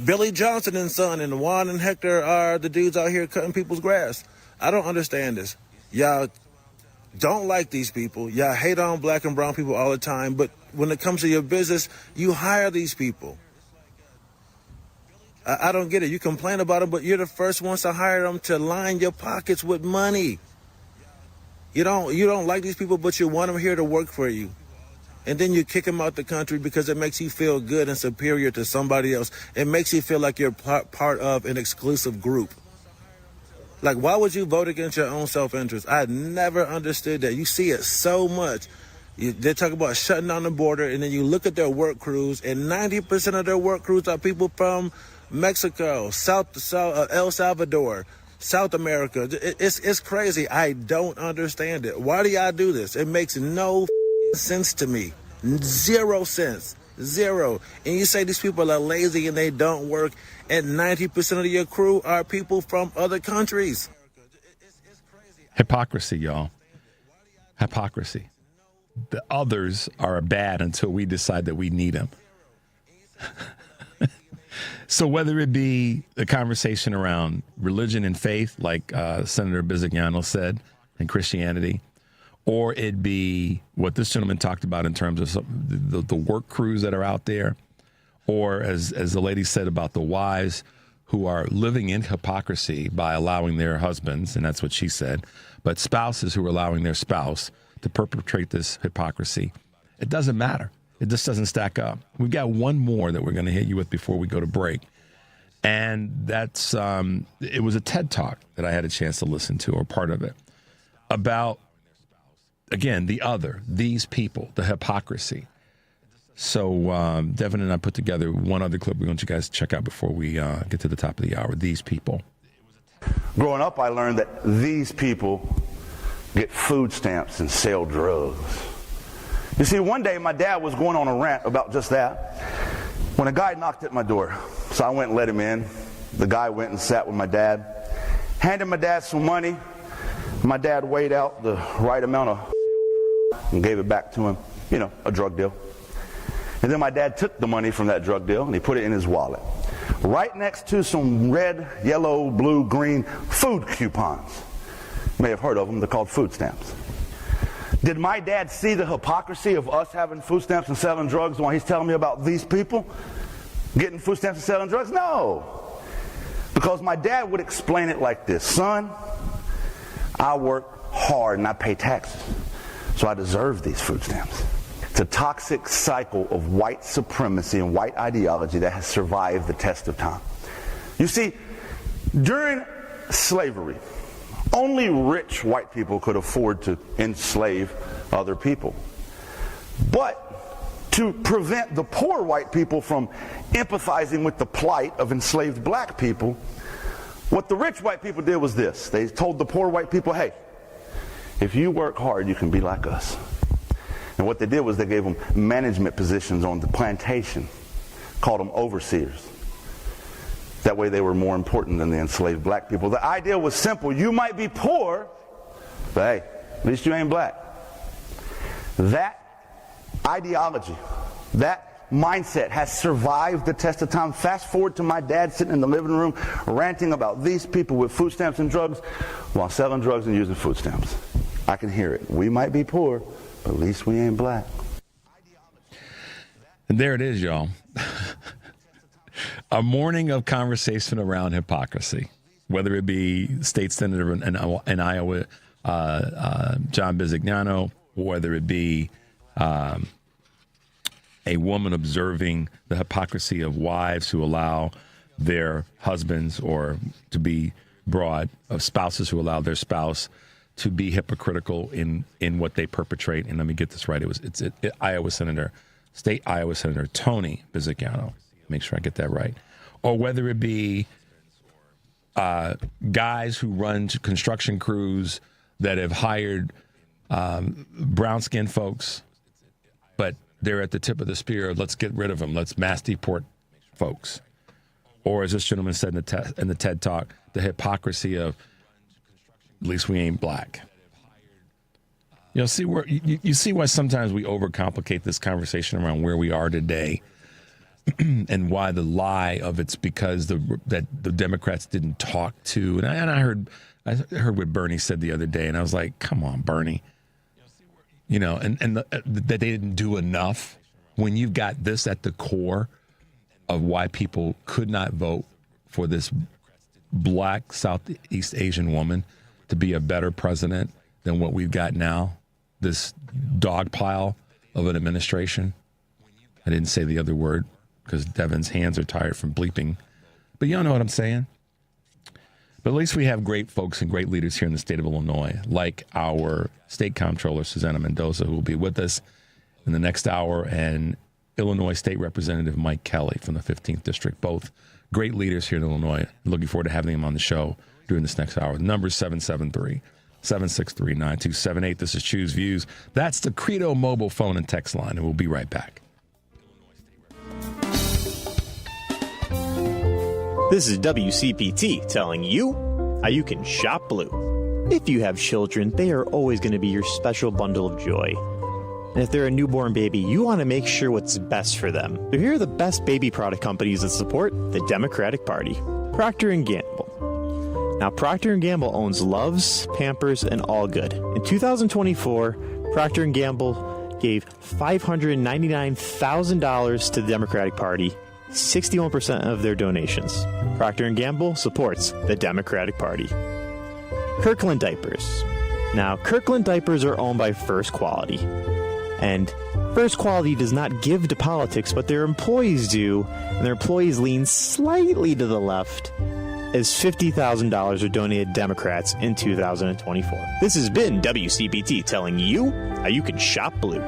Billy Johnson and Son and Juan and Hector are the dudes out here cutting people's grass. I don't understand this. Y'all don't like these people. Y'all hate on black and brown people all the time, but when it comes to your business, you hire these people. I don't get it. You complain about them, but you're the first ones to hire them to line your pockets with money. You don't like these people, but you want them here to work for you. And then you kick them out the country because it makes you feel good and superior to somebody else. It makes you feel like you're part of an exclusive group. Like, why would you vote against your own self-interest? I never understood that. You see it so much. They talk about shutting down the border, and then you look at their work crews, and 90% of their work crews are people from Mexico, El Salvador, South America. It's crazy. I don't understand it. Why do y'all do this? It makes no sense to me. 0 sense. 0. And you say these people are lazy and they don't work, and 90% of your crew are people from other countries. Hypocrisy, y'all. Hypocrisy. The others are bad until we decide that we need them. So whether it be the conversation around religion and faith, like Senator Bisignano said, and Christianity, or it be what this gentleman talked about in terms of the work crews that are out there, or as the lady said about the wives who are living in hypocrisy by allowing their husbands, and that's what she said, but spouses who are allowing their spouse to perpetrate this hypocrisy. It doesn't matter. It just doesn't stack up. We've got one more that we're going to hit you with before we go to break. And that's, it was a TED Talk that I had a chance to listen to, or part of it, about again, these people, the hypocrisy. So Devin and I put together one other clip we want you guys to check out before we get to the top of the hour. These people. Growing up, I learned that these people get food stamps and sell drugs. You see, one day my dad was going on a rant about just that when a guy knocked at my door. So I went and let him in. The guy went and sat with my dad, handed my dad some money. My dad weighed out the right amount of and gave it back to him, a drug deal. And then my dad took the money from that drug deal and he put it in his wallet, right next to some red, yellow, blue, green food coupons. You may have heard of them. They're called food stamps. Did my dad see the hypocrisy of us having food stamps and selling drugs while he's telling me about these people getting food stamps and selling drugs? No. Because my dad would explain it like this: son, I work hard and I pay taxes, so I deserve these food stamps. It's a toxic cycle of white supremacy and white ideology that has survived the test of time. You see, during slavery, only rich white people could afford to enslave other people. But to prevent the poor white people from empathizing with the plight of enslaved black people, what the rich white people did was this. They told the poor white people, hey, if you work hard, you can be like us. And what they did was they gave them management positions on the plantation, called them overseers. That way they were more important than the enslaved black people. The idea was simple. You might be poor, but hey, at least you ain't black. That ideology, that mindset has survived the test of time. Fast forward to my dad sitting in the living room ranting about these people with food stamps and drugs while selling drugs and using food stamps. I can hear it. We might be poor, but at least we ain't black. And there it is, y'all. A morning of conversation around hypocrisy, whether it be State Senator in Iowa, John Bisignano, or whether it be a woman observing the hypocrisy of wives who allow their husbands, or to be broad, of spouses who allow their spouse to be hypocritical in what they perpetrate. And let me get this right. It's State Iowa Senator Tony Bisignano. Make sure I get that right. Or whether it be guys who run construction crews that have hired brown-skinned folks, but they're at the tip of the spear of let's get rid of them, let's mass deport folks. Or as this gentleman said in the TED Talk, the hypocrisy of at least we ain't black. You see why sometimes we overcomplicate this conversation around where we are today. And why the lie of it's because that the Democrats didn't talk to, and I heard what Bernie said the other day, and I was like, come on, Bernie, that they didn't do enough when you've got this at the core of why people could not vote for this black Southeast Asian woman to be a better president than what we've got now, this dog pile of an administration. I didn't say the other word because Devin's hands are tired from bleeping. But y'all know what I'm saying. But at least we have great folks and great leaders here in the state of Illinois, like our state comptroller, Susana Mendoza, who will be with us in the next hour, and Illinois State Representative Mike Kelly from the 15th District. Both great leaders here in Illinois. Looking forward to having them on the show during this next hour. The number is 773-763-9278. This is Choose Views. That's the Credo mobile phone and text line, and we'll be right back. This is WCPT telling you how you can shop blue. If you have children, they are always going to be your special bundle of joy. And if they're a newborn baby, you want to make sure what's best for them. So here are the best baby product companies that support the Democratic Party. Procter & Gamble. Now, Procter & Gamble owns Luvs, Pampers, and All Good. In 2024, Procter & Gamble gave $599,000 to the Democratic Party, 61% of their donations. Procter & Gamble supports the Democratic Party. Kirkland Diapers. Now, Kirkland Diapers are owned by First Quality. And First Quality does not give to politics, but their employees do. And their employees lean slightly to the left. as $50,000 are donated to Democrats in 2024. This has been WCPT telling you how you can shop blue.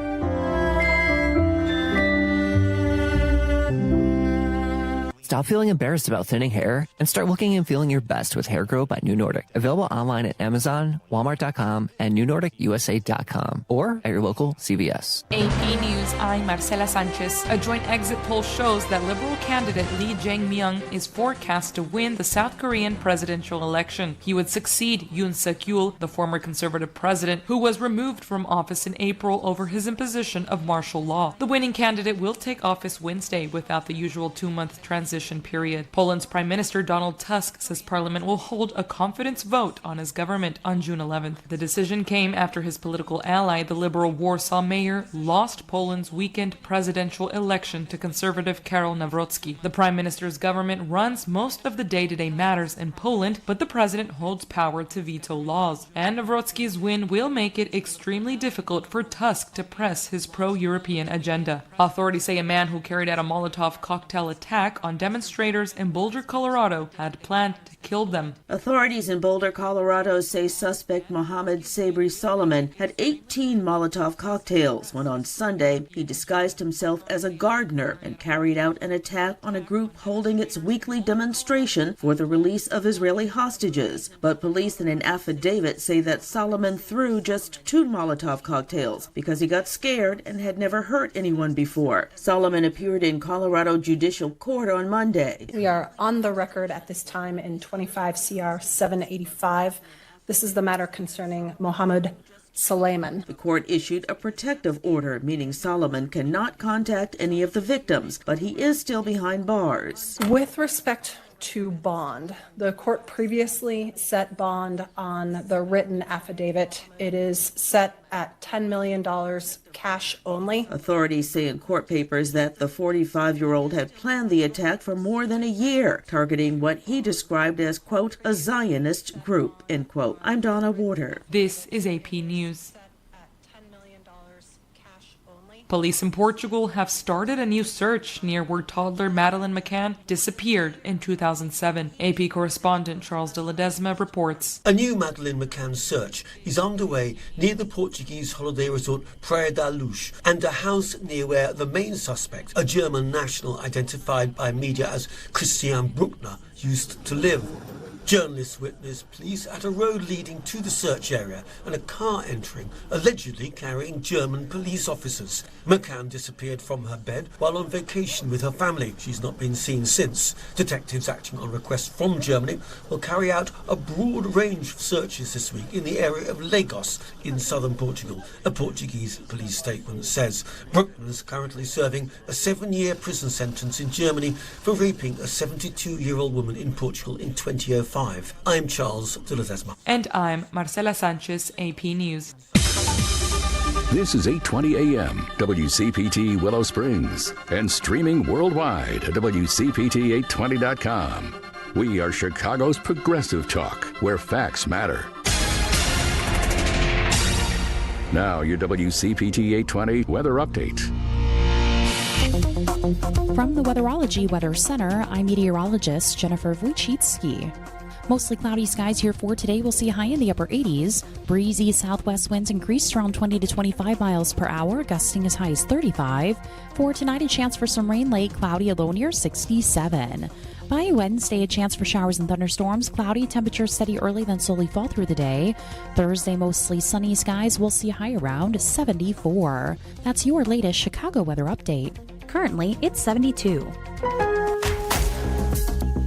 Stop feeling embarrassed about thinning hair and start looking and feeling your best with Hair Grow by New Nordic. Available online at Amazon, Walmart.com, and NewNordicUSA.com, or at your local CVS. AP News, I'm Marcela Sanchez. A joint exit poll shows that Liberal candidate Lee Jae-myung is forecast to win the South Korean presidential election. He would succeed Yoon Suk-yeol, the former conservative president, who was removed from office in April over his imposition of martial law. The winning candidate will take office Wednesday without the usual 2-month transition period. Poland's Prime Minister Donald Tusk says Parliament will hold a confidence vote on his government on June 11th. The decision came after his political ally, the liberal Warsaw mayor, lost Poland's weekend presidential election to conservative Karol Nawrocki. The Prime Minister's government runs most of the day-to-day matters in Poland, but the president holds power to veto laws. And Nawrocki's win will make it extremely difficult for Tusk to press his pro-European agenda. Authorities say a man who carried out a Molotov cocktail attack on demonstrators in Boulder, Colorado, had planned to kill them. Authorities in Boulder, Colorado say suspect Mohammed Sabri Solomon had 18 Molotov cocktails when on Sunday he disguised himself as a gardener and carried out an attack on a group holding its weekly demonstration for the release of Israeli hostages. But police in an affidavit say that Solomon threw just 2 Molotov cocktails because he got scared and had never hurt anyone before. Solomon appeared in Colorado Judicial Court on Monday. We are on the record at this time in 25 CR 785. This is the matter concerning Mohammed Suleiman. The court issued a protective order, meaning Solomon cannot contact any of the victims, but he is still behind bars. With respect to bond, the court previously set bond on the written affidavit. It is set at $10 million cash only. Authorities say in court papers that the 45-year-old had planned the attack for more than a year, targeting what he described as, quote, a Zionist group, end quote. I'm Donna Warder. This is AP News. Police in Portugal have started a new search near where toddler Madeleine McCann disappeared in 2007. AP correspondent Charles de Ledesma reports. A new Madeleine McCann search is underway near the Portuguese holiday resort Praia da Luz and a house near where the main suspect, a German national identified by media as Christian Bruckner, used to live. Journalists witnessed police at a road leading to the search area and a car entering, allegedly carrying German police officers. McCann disappeared from her bed while on vacation with her family. She's not been seen since. Detectives acting on request from Germany will carry out a broad range of searches this week in the area of Lagos in southern Portugal, a Portuguese police statement says. Bruckner is currently serving a 7-year prison sentence in Germany for raping a 72-year-old woman in Portugal in 2005. I'm Charles de Ledesma. And I'm Marcela Sanchez, AP News. This is 8:20 a.m. WCPT Willow Springs and streaming worldwide at WCPT820.com. We are Chicago's progressive talk, where facts matter. Now your WCPT 820 weather update. From the Weatherology Weather Center, I'm meteorologist Jennifer Wojcicki. Mostly cloudy skies here for today. We'll see a high in the upper 80s. Breezy southwest winds increase around 20 to 25 miles per hour, gusting as high as 35. For tonight, a chance for some rain late, cloudy, a low near 67. By Wednesday, a chance for showers and thunderstorms. Cloudy, temperatures steady early, then slowly fall through the day. Thursday, mostly sunny skies. We'll see a high around 74. That's your latest Chicago weather update. Currently, it's 72.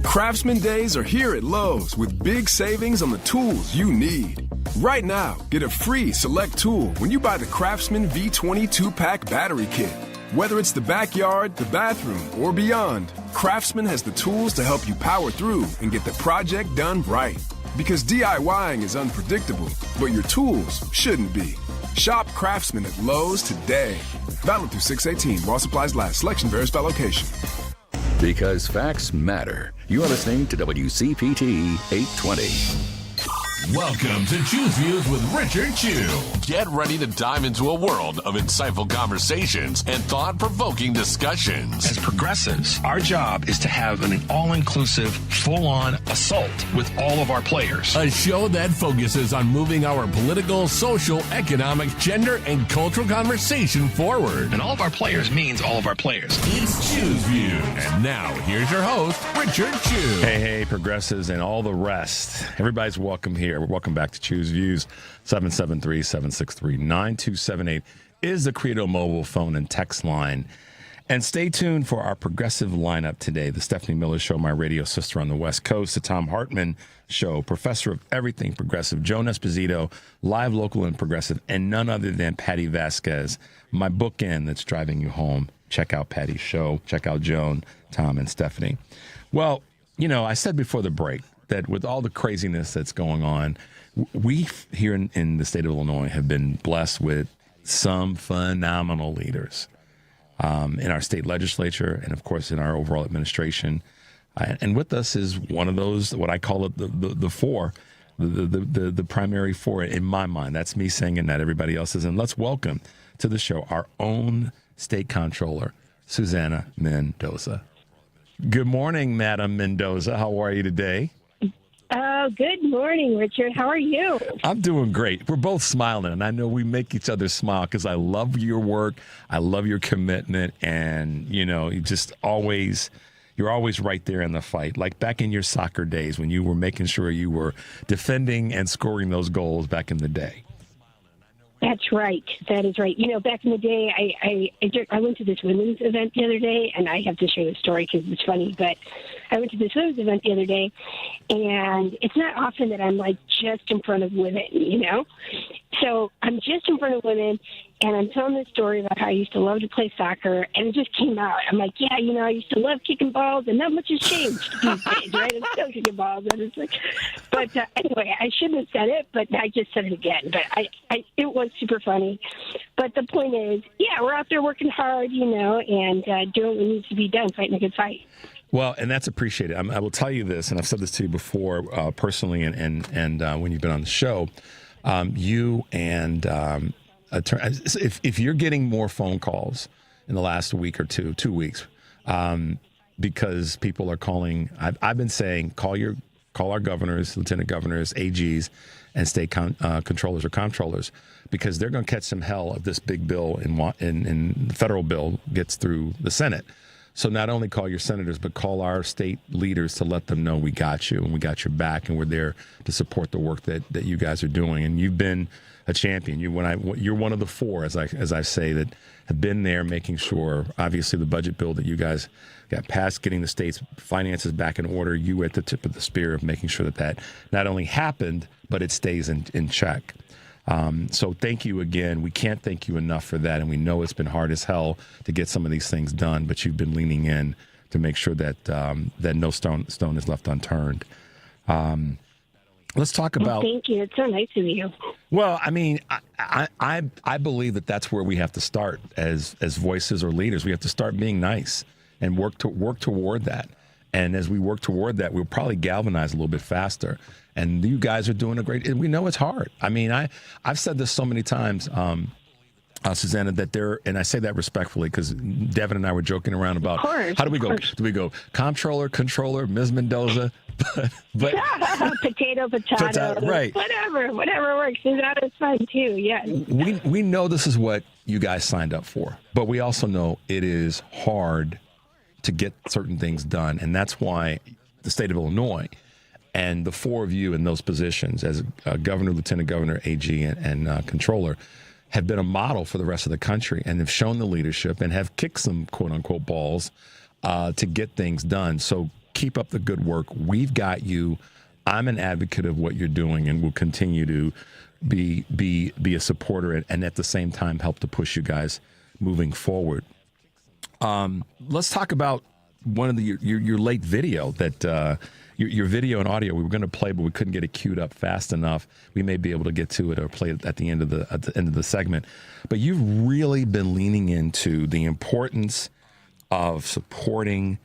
Craftsman Days are here at Lowe's with big savings on the tools you need. Right now, get a free select tool when you buy the Craftsman V20 2-pack battery kit. Whether it's the backyard, the bathroom, or beyond, Craftsman has the tools to help you power through and get the project done right. Because DIYing is unpredictable, but your tools shouldn't be. Shop Craftsman at Lowe's today. Valid through 6/18 while supplies last. Selection varies by location. Because facts matter. You are listening to WCPT 820. Welcome to Choose Views with Richard Chew. Get ready to dive into a world of insightful conversations and thought-provoking discussions. As progressives, our job is to have an all-inclusive, full-on assault with all of our players. A show that focuses on moving our political, social, economic, gender, and cultural conversation forward. And all of our players means all of our players. It's Choose Views. And now, here's your host, Richard Chew. Hey, progressives and all the rest. Everybody's welcome here. Welcome back to Choose Views. 773-763-9278 is the Credo mobile phone and text line. And stay tuned for our progressive lineup today. The Stephanie Miller Show, my radio sister on the West Coast. The Tom Hartman Show, professor of everything progressive. Joan Esposito, live, local, and progressive. And none other than Patty Vasquez, my bookend that's driving you home. Check out Patty's show. Check out Joan, Tom, and Stephanie. Well, you know, I said before the break that with all the craziness that's going on, we here in the state of Illinois have been blessed with some phenomenal leaders in our state legislature and, of course, in our overall administration. And with us is one of those, what I call it, the four, the primary four in my mind. That's me saying it, not everybody else's. And let's welcome to the show our own state comptroller, Susana Mendoza. Good morning, Madam Mendoza. How are you today? Good morning, Richard. How are you? I'm doing great. We're both smiling, and I know we make each other smile because I love your work. I love your commitment, and, you know, you're always right there in the fight. Like back in your soccer days when you were making sure you were defending and scoring those goals back in the day. That's right. That is right. You know, back in the day, I went to this women's event the other day, and I have to share the story because it's funny, but I went to this women's event the other day, and it's not often that I'm, like, just in front of women, you know? So I'm just in front of women, and I'm telling this story about how I used to love to play soccer, and it just came out. I'm like, yeah, you know, I used to love kicking balls, and not much has changed these days, right? I'm still kicking balls, and it's like, but anyway, I shouldn't have said it, but I just said it again. But it was super funny. But the point is, yeah, we're out there working hard, you know, and doing what needs to be done, fighting a good fight. Well, and that's appreciated. I will tell you this, and I've said this to you before personally, and when you've been on the show, you and if you're getting more phone calls in the last week or 2 weeks, because people are calling, I've been saying call our governors, lieutenant governors, AGs, and state controllers or comptrollers, because they're going to catch some hell if this big bill in the federal bill gets through the Senate. So not only call your senators, but call our state leaders to let them know we got you and we got your back and we're there to support the work that you guys are doing. And you've been a champion. You're one of the four, as I say, that have been there making sure, obviously, the budget bill that you guys got passed, getting the state's finances back in order. You were at the tip of the spear of making sure that not only happened, but it stays in check. So thank you again. We can't thank you enough for that. And we know it's been hard as hell to get some of these things done, but you've been leaning in to make sure that that no stone is left unturned. Let's talk about. Well, thank you. It's so nice of you. Well, I mean, I believe that's where we have to start as voices or leaders. We have to start being nice and work toward that. And as we work toward that, we'll probably galvanize a little bit faster. And you guys are doing a great. And we know it's hard. I mean, I've said this so many times, Susana, that and I say that respectfully because Devin and I were joking around about how do we go? Do we go comptroller, controller, Ms. Mendoza? but potato, right? Whatever works. That is fun too. Yeah. We know this is what you guys signed up for, but we also know it is hard to get certain things done, and that's why the state of Illinois and the four of you in those positions as governor, lieutenant governor, AG, and controller have been a model for the rest of the country and have shown the leadership and have kicked some quote unquote balls to get things done. So keep up the good work. We've got you. I'm an advocate of what you're doing and will continue to be a supporter and at the same time help to push you guys moving forward. Let's talk about one of your late video that your video and audio we were going to play, but we couldn't get it queued up fast enough. We may be able to get to it or play it at the end of the segment. But you've really been leaning into the importance of supporting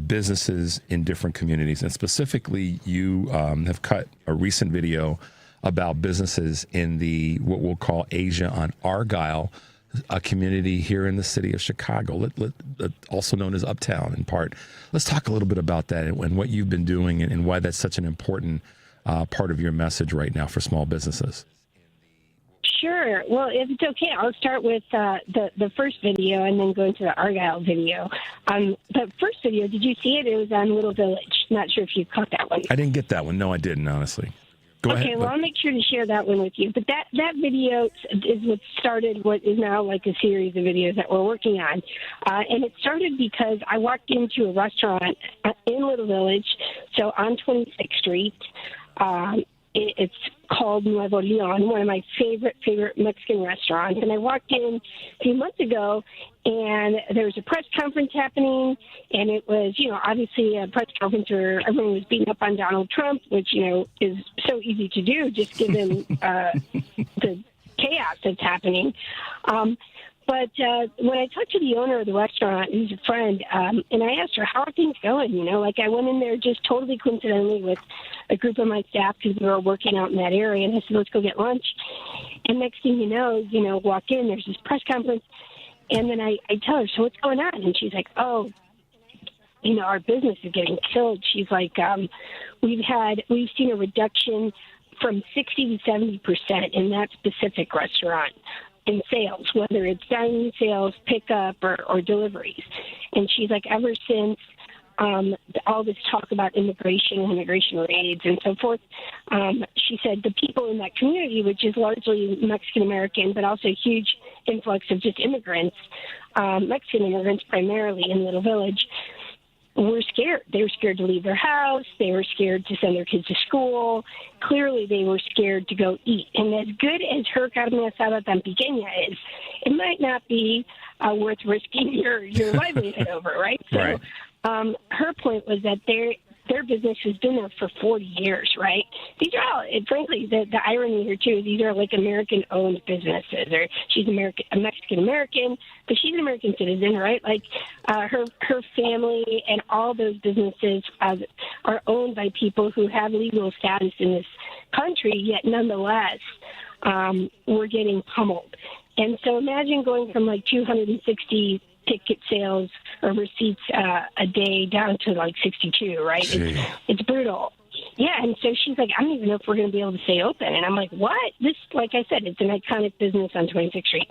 businesses in different communities. And specifically, you have cut a recent video about businesses in the what we'll call Asia on Argyle, a community here in the city of Chicago, also known as Uptown in part. Let's talk a little bit about that and what you've been doing and why that's such an important part of your message right now for small businesses. Sure. Well, if it's okay, I'll start with the first video and then go into the Argyle video. The first video, did you see it? It was on Little Village. Not sure if you caught that one. I didn't get that one. No, I didn't, honestly. Go ahead. Okay, well, I'll make sure to share that one with you. But that video is what started what is now like a series of videos that we're working on. And it started because I walked into a restaurant in Little Village, so on 26th Street. It's called Nuevo Leon, one of my favorite Mexican restaurants. And I walked in a few months ago, and there was a press conference happening, and it was, obviously a press conference where everyone was beating up on Donald Trump, which, is so easy to do just given the chaos that's happening. But when I talked to the owner of the restaurant, who's a friend, and I asked her, how are things going? I went in there just totally coincidentally with a group of my staff because we were working out in that area, and I said, let's go get lunch. And next thing you know, walk in, there's this press conference, and then I tell her, so what's going on? And she's like, oh, our business is getting killed. She's like, we've seen a reduction from 60 to 70% in that specific restaurant in sales, whether it's dining sales, pickup, or deliveries. And she's like, ever since all this talk about immigration raids and so forth, she said the people in that community, which is largely Mexican-American, but also a huge influx of just immigrants, Mexican immigrants primarily in Little Village, were scared. They were scared to leave their house. They were scared to send their kids to school. Clearly, they were scared to go eat. And as good as her carne asada tan pequeña is, it might not be worth risking your livelihood over, right? Right. So her point was that their business has been there for 40 years, right? These are all, frankly, the irony here, too, these are like American-owned businesses. Or she's a Mexican-American, but she's an American citizen, right? Like her family and all those businesses are owned by people who have legal status in this country, yet nonetheless, we're getting pummeled. And so imagine going from like 260 ticket sales or receipts a day down to like 62, right? It's brutal. Yeah, and so she's like, I don't even know if we're going to be able to stay open. And I'm like, what? This, like I said, it's an iconic business on 26th Street.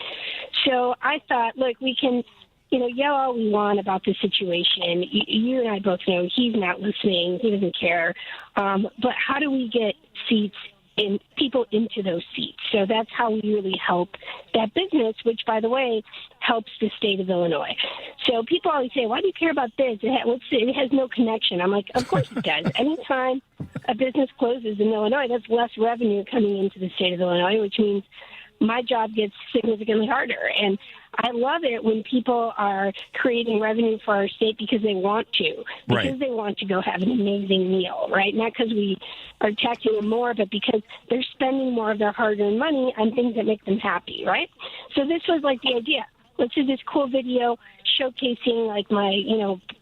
So I thought, look, we can, yell all we want about the situation. You and I both know he's not listening. He doesn't care. But how do we get people into those seats? So that's how we really help that business, which, by the way, helps the state of Illinois. So people always say, why do you care about this? It has no connection. I'm like, of course it does. Anytime a business closes in Illinois, that's less revenue coming into the state of Illinois, which means my job gets significantly harder. And I love it when people are creating revenue for our state because they want to, because they want to go have an amazing meal, right? Not because we are taxing them more, but because they're spending more of their hard-earned money on things that make them happy, right? So this was like the idea. Let's do this cool video showcasing like my,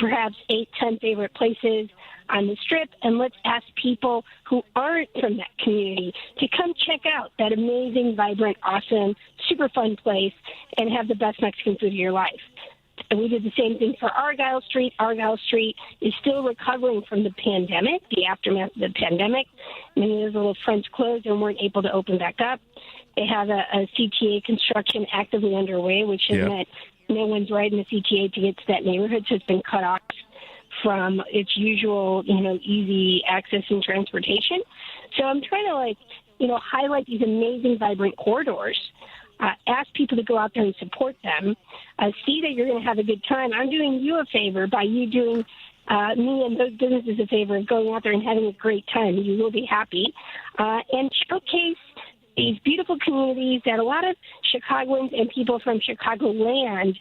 perhaps 8-10 favorite places on the Strip, and let's ask people who aren't from that community to come check out that amazing, vibrant, awesome, super fun place and have the best Mexican food of your life. And we did the same thing for Argyle Street. Argyle Street is still recovering from the pandemic, the aftermath of the pandemic. Many of those little fronts closed and weren't able to open back up. They have a CTA construction actively underway, which has meant no one's riding the CTA to get to that neighborhood, so it's been cut off from its usual, easy access and transportation. So I'm trying to, highlight these amazing, vibrant corridors, ask people to go out there and support them, see that you're going to have a good time. I'm doing you a favor by you doing me and those businesses a favor of going out there and having a great time. You will be happy. And showcase these beautiful communities that a lot of Chicagoans and people from Chicagoland,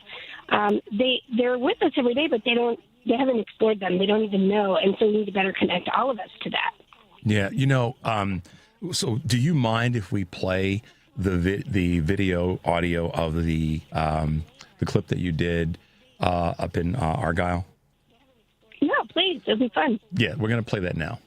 they're with us every day, but they haven't explored them. They don't even know. And so we need to better connect all of us to that. Yeah. So do you mind if we play the video audio of the clip that you did up in Argyle? Yeah, It'll be fun. Yeah, we're going to play that now.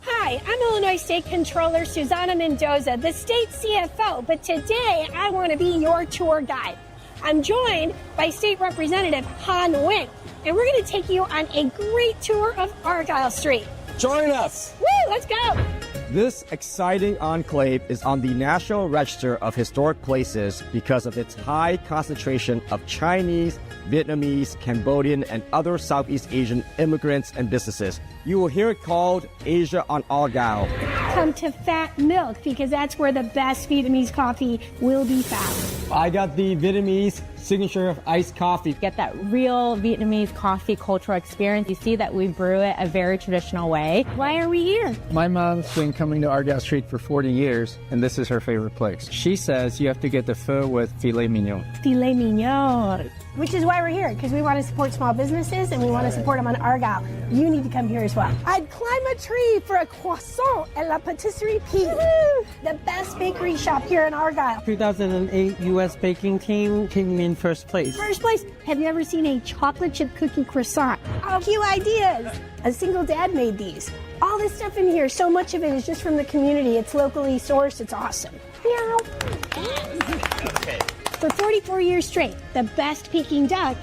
Hi, I'm Illinois State Comptroller Susana Mendoza, the state CFO, but today I want to be your tour guide. I'm joined by State Representative Han Wing, and we're going to take you on a great tour of Argyle Street. Join us! Woo, let's go! This exciting enclave is on the National Register of Historic Places because of its high concentration of Chinese, Vietnamese, Cambodian, and other Southeast Asian immigrants and businesses. You will hear it called Asia on Argyle. Come to Fat Milk because that's where the best Vietnamese coffee will be found. I got the Vietnamese signature iced coffee. Get that real Vietnamese coffee cultural experience. You see that we brew it a very traditional way. Why are we here? My mom's been coming to Argyle Street for 40 years, and this is her favorite place. She says you have to get the pho with filet mignon. Filet mignon. Which is why we're here, because we want to support small businesses and we want to support them on Argyle. You need to come here as well. I'd climb a tree for a croissant at La Patisserie P. The best bakery shop here in Argyle. 2008 U.S. baking team came in first place. First place. Have you ever seen a chocolate chip cookie croissant? Oh, cute ideas. A single dad made these. All this stuff in here, so much of it is just from the community. It's locally sourced. It's awesome. Meow. Okay. For 44 years straight, the best Peking duck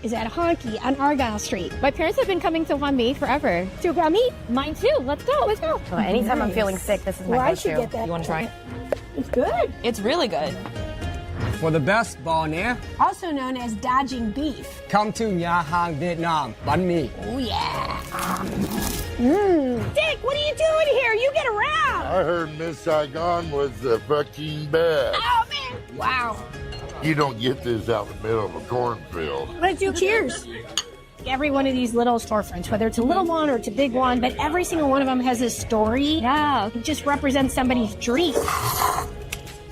is at Honky on Argyle Street. My parents have been coming to Wanmi forever. To grab meat? Mine too. Let's go. Let's go. Oh, anytime I'm feeling sick, this is my Well, I go-to. should get that. You want to try it? It's good. It's really good. For the best bò Also known as dodging beef. come to Nha Hang, Vietnam. Bánh mì. Oh, yeah. Dick, what are you doing here? You get around. I heard Miss Saigon was fucking bad. Oh, man. Wow. You don't get this out in the middle of a cornfield. Let's do cheers. Every one of these little storefronts, whether it's a little one or it's a big one, but every single one of them has a story. Yeah. It just represents somebody's dream.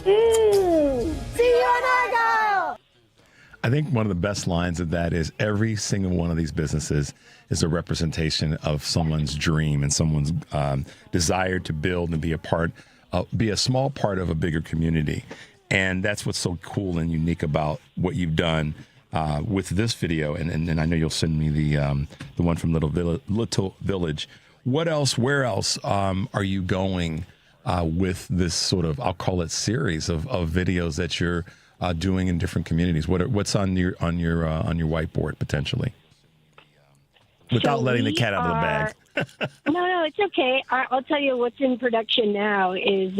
See you on Argyle! I think one of the best lines of that is every single one of these businesses is a representation of someone's dream and someone's desire to build and be a small part of a bigger community. And that's what's so cool and unique about what you've done with this video. And I know you'll send me the one from Little Village. What else? Where else are you going with this sort of, I'll call it, series of videos that you're doing in different communities? What's on your whiteboard potentially? Without So letting the we cat out of the bag. No, it's okay. I'll tell you what's in production now is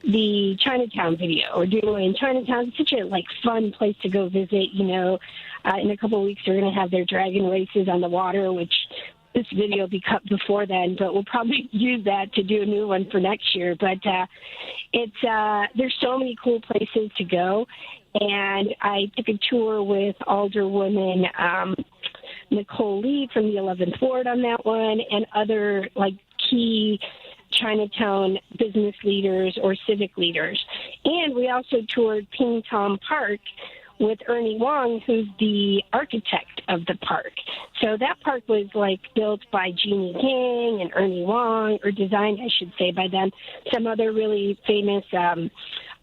the Chinatown video. We're doing in Chinatown. It's such a fun place to go visit. You know, in a couple of weeks they're going to have their dragon races on the water, which this video will be cut before then, but we'll probably use that to do a new one for next year. But there's so many cool places to go, and I took a tour with Alderwoman Nicole Lee from the 11th Ward on that one, and other key Chinatown business leaders or civic leaders. And we also toured Ping Tom Park with Ernie Wong, who's the architect of the park. So that park was built by Jeannie Gang and Ernie Wong, or designed, I should say, by them. Some other really famous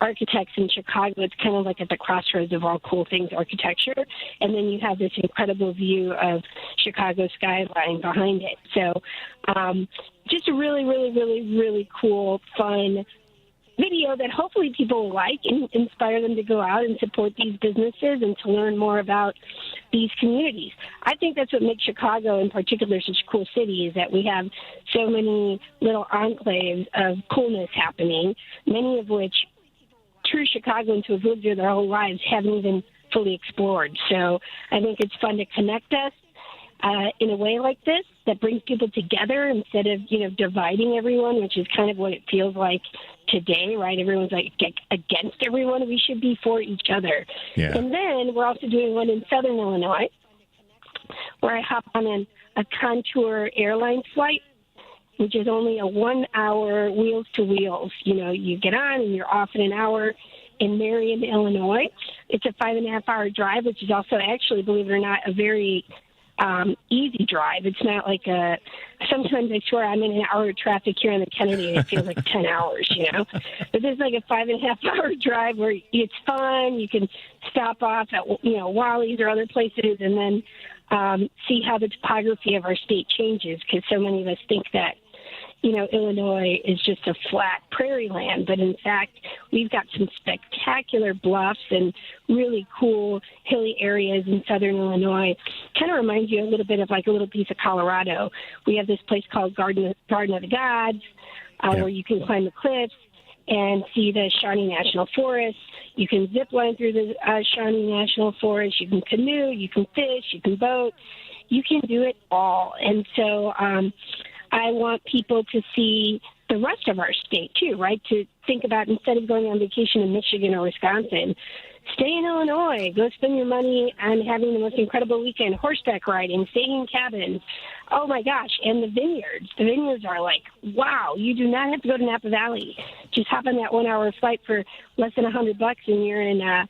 architects in Chicago. It's kind of at the crossroads of all cool things architecture. And then you have this incredible view of Chicago skyline behind it. So just a really, really, really, really cool, fun video that hopefully people will like and inspire them to go out and support these businesses and to learn more about these communities. I think that's what makes Chicago in particular such a cool city, is that we have so many little enclaves of coolness happening, many of which true Chicagoans who have lived here their whole lives haven't even fully explored. So I think it's fun to connect us in a way like this that brings people together instead of, dividing everyone, which is kind of what it feels like today, right? Everyone's against everyone. We should be for each other. Yeah. And then we're also doing one in Southern Illinois where I hop on a Contour Airlines flight, which is only a 1 hour wheels to wheels. You get on and you're off in an hour in Marion, Illinois. It's a 5.5 hour drive, which is also actually, believe it or not, a very easy drive. It's not sometimes I swear I'm in an hour of traffic here on the Kennedy and it feels like 10 hours, But there's a 5.5 hour drive where it's fun. You can stop off at, Wally's or other places and then see how the topography of our state changes, because so many of us think that, Illinois is just a flat prairie land, but in fact, we've got some spectacular bluffs and really cool hilly areas in southern Illinois. Kind of reminds you a little bit of like a little piece of Colorado. We have this place called Garden of the Gods, where you can climb the cliffs and see the Shawnee National Forest. You can zip line through the Shawnee National Forest. You can canoe, you can fish, you can boat. You can do it all. And so I want people to see the rest of our state too, right? To think about, instead of going on vacation in Michigan or Wisconsin, stay in Illinois. Go spend your money on having the most incredible weekend, horseback riding, staying in cabins. Oh my gosh. And the vineyards. The vineyards are like, wow, you do not have to go to Napa Valley. Just hop on that 1 hour flight for less than $100 and you're in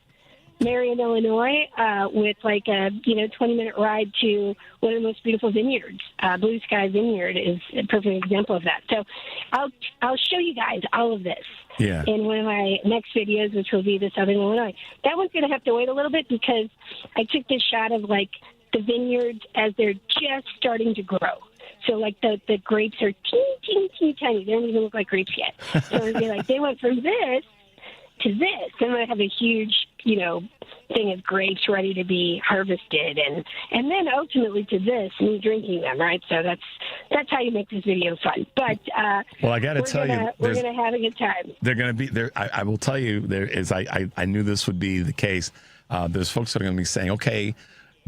Marion, Illinois, with like a 20-minute ride to one of the most beautiful vineyards. Blue Sky Vineyard is a perfect example of that. So I'll show you guys all of this in one of my next videos, which will be the Southern Illinois. That one's going to have to wait a little bit because I took this shot of like the vineyards as they're just starting to grow. So like the grapes are teeny tiny. They don't even look like grapes yet. So it'd be like they went from this to this. Then I have a huge, thing of grapes ready to be harvested, and then ultimately to this, me drinking them, right? So that's how you make this video fun. But well, I got to tell you, we're gonna have a good time. They're going to be there. I will tell you, there is. I knew this would be the case. There's folks that are going to be saying, okay,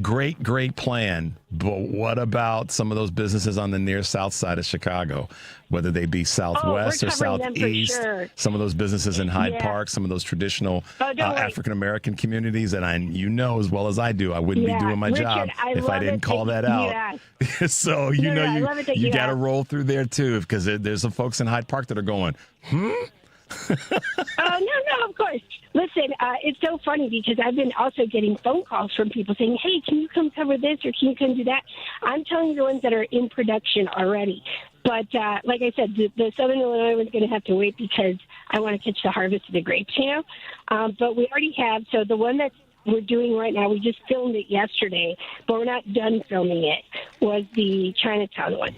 great plan, but what about some of those businesses on the near south side of Chicago, whether they be southwest or southeast, some of those businesses in Hyde Park, some of those traditional African-American communities, and as well as I do, I wouldn't be doing my job if I didn't call that out. So, you got to roll through there too, because there's some folks in Hyde Park that are going, No, of course. Listen, it's so funny because I've been also getting phone calls from people saying, hey, can you come cover this or can you come do that? I'm telling you the ones that are in production already. But like I said, the Southern Illinois one's going to have to wait because I want to catch the harvest of the grapes, But we already have, so the one that's we're doing right now, we just filmed it yesterday, but we're not done filming it, was the Chinatown one.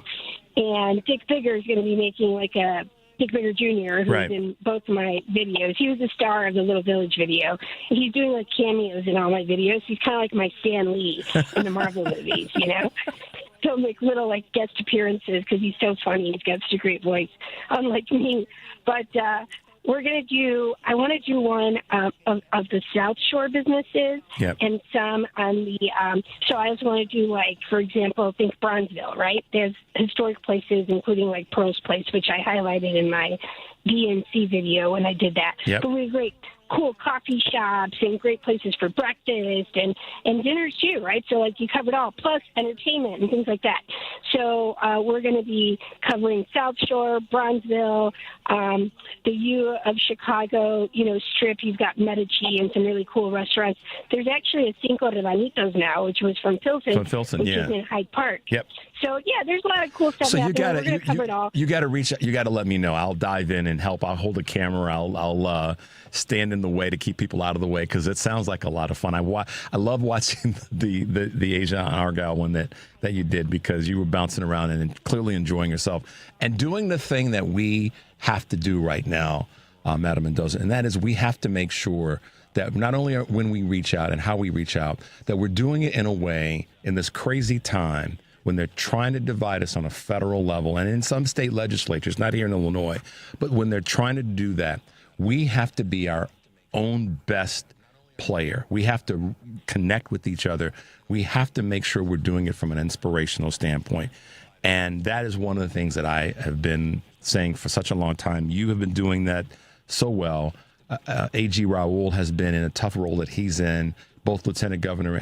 And Dick Bigger is going to be making like a Dick Bigger Jr., who's in both of my videos. He was the star of the Little Village video. And he's doing like cameos in all my videos. He's kind of like my Stan Lee in the Marvel movies, So make little like guest appearances because he's so funny. He's got such a great voice, unlike me. But we're going to do, I want to do one of the South Shore businesses and some on the, so I also want to do like, for example, think Bronzeville, right? There's historic places, including like Pearl's Place, which I highlighted in my DNC video when I did that. But we have great, cool coffee shops and great places for breakfast and dinners too, right? So like you covered all, plus entertainment and things like that. So we're going to be covering South Shore, Bronzeville, the U of Chicago, Strip. You've got Medici and some really cool restaurants. There's actually a Cinco de Banitos now, which was from Filson, which is in Hyde Park. So there's a lot of cool stuff. So you got to You got to reach out. You got to let me know. I'll dive in and help. I'll hold a camera. I'll stand in the way to keep people out of the way because it sounds like a lot of fun. I love watching the Asia Argyle one that you did because you were bouncing around and clearly enjoying yourself and doing the thing that we have to do right now, Madam Mendoza, and that is we have to make sure that not only when we reach out and how we reach out, that we're doing it in a way in this crazy time when they're trying to divide us on a federal level and in some state legislatures, not here in Illinois, but when they're trying to do that, we have to be our own best player. We have to connect with each other. We have to make sure we're doing it from an inspirational standpoint. And that is one of the things that I have been saying for such a long time. You have been doing that so well. A.G. Raoul has been in a tough role that he's in. Both Lieutenant Governor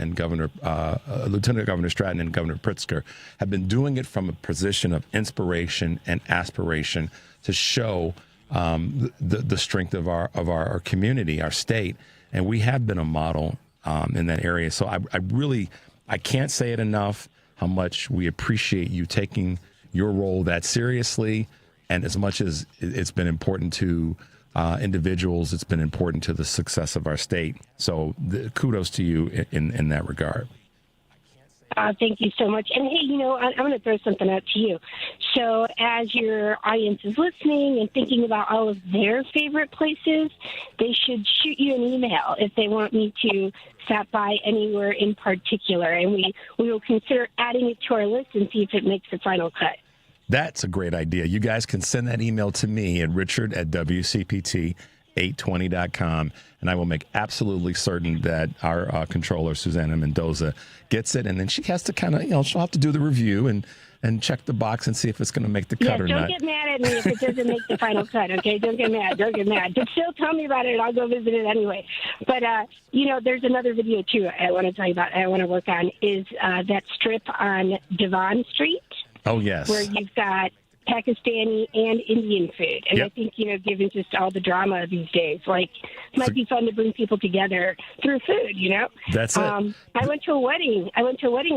Stratton and Governor Pritzker have been doing it from a position of inspiration and aspiration to show the strength of our community, our state, and we have been a model in that area. So I can't say it enough how much we appreciate you taking your role that seriously, and as much as it's been important to individuals, it's been important to the success of our state. So kudos to you in that regard. Thank you so much. And, hey, I'm going to throw something out to you. So as your audience is listening and thinking about all of their favorite places, they should shoot you an email if they want me to stop by anywhere in particular. And we will consider adding it to our list and see if it makes the final cut. That's a great idea. You guys can send that email to me at richard@WCPT820.com, and I will make absolutely certain that our controller, Susana Mendoza, gets it. And then she has to kind of, she'll have to do the review and check the box and see if it's going to make the cut or not. Don't get mad at me if it doesn't make the final cut, okay? Don't get mad. But still tell me about it, and I'll go visit it anyway. But, there's another video, too, I want to tell you about, I want to work on, is that strip on Devon Street. Oh, yes. Where you've got Pakistani and Indian food. And Yep. I think, given just all the drama these days, it might be fun to bring people together through food, That's it. I went to a wedding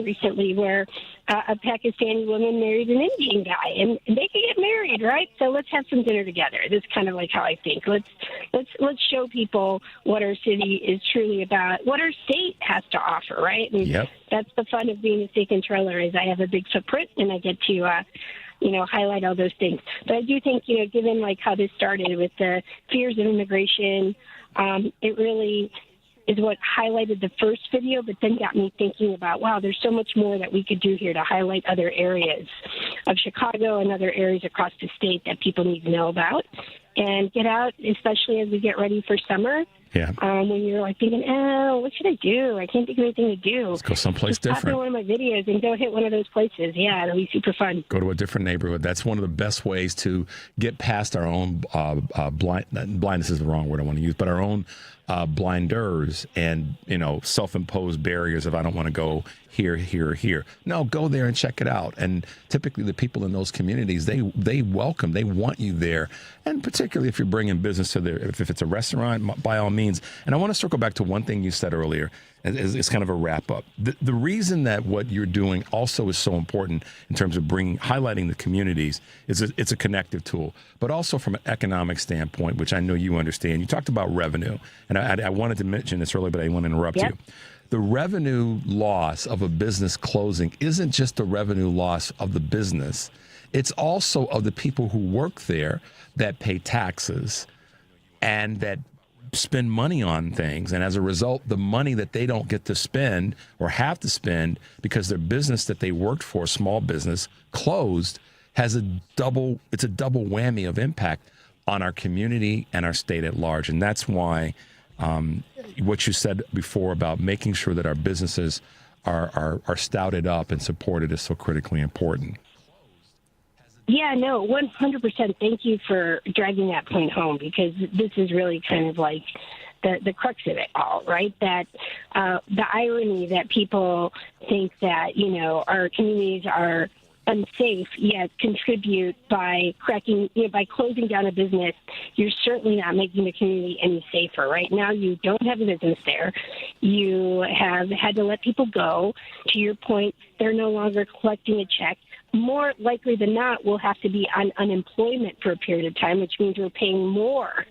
recently where a Pakistani woman married an Indian guy, and they could get married, right? So let's have some dinner together. That's kind of like how I think. Let's show people what our city is truly about, what our state has to offer, right? And that's the fun of being a state controller, is I have a big footprint and I get to highlight all those things. But I do think, given how this started with the fears of immigration, it really is what highlighted the first video, but then got me thinking about, wow, there's so much more that we could do here to highlight other areas of Chicago and other areas across the state that people need to know about. And get out, especially as we get ready for summer. Yeah. When you're thinking, what should I do? I can't think of anything to do. Let's go someplace Just pop in different. one of my videos and go hit one of those places. Yeah, it'll be super fun. Go to a different neighborhood. That's one of the best ways to get past our own blindness is the wrong word I want to use, but our own blinders and, self-imposed barriers of I don't want to go here, here, or here. No, go there and check it out. And typically the people in those communities, they welcome, they want you there. And particularly if you're bringing business to there, if it's a restaurant, by all means. And I want to circle back to one thing you said earlier. It's kind of a wrap up. The reason that what you're doing also is so important in terms of highlighting the communities is it's a connective tool, but also from an economic standpoint, which I know you understand. You talked about revenue, and I wanted to mention this earlier, but I didn't want to interrupt you. The revenue loss of a business closing isn't just the revenue loss of the business. It's also of the people who work there that pay taxes and that spend money on things. And as a result, the money that they don't get to spend or have to spend because their business that they worked for, small business, closed, it's a double whammy of impact on our community and our state at large. And that's why what you said before about making sure that our businesses are stouted up and supported is so critically important. Yeah, no, 100%. Thank you for driving that point home, because this is really kind of like the crux of it all, right? That the irony that people think that, our communities are unsafe, yet contribute by by closing down a business. You're certainly not making the community any safer. Right now, you don't have a business there. You have had to let people go. To your point, they're no longer collecting a check. More likely than not, we'll have to be on unemployment for a period of time, which means we're paying more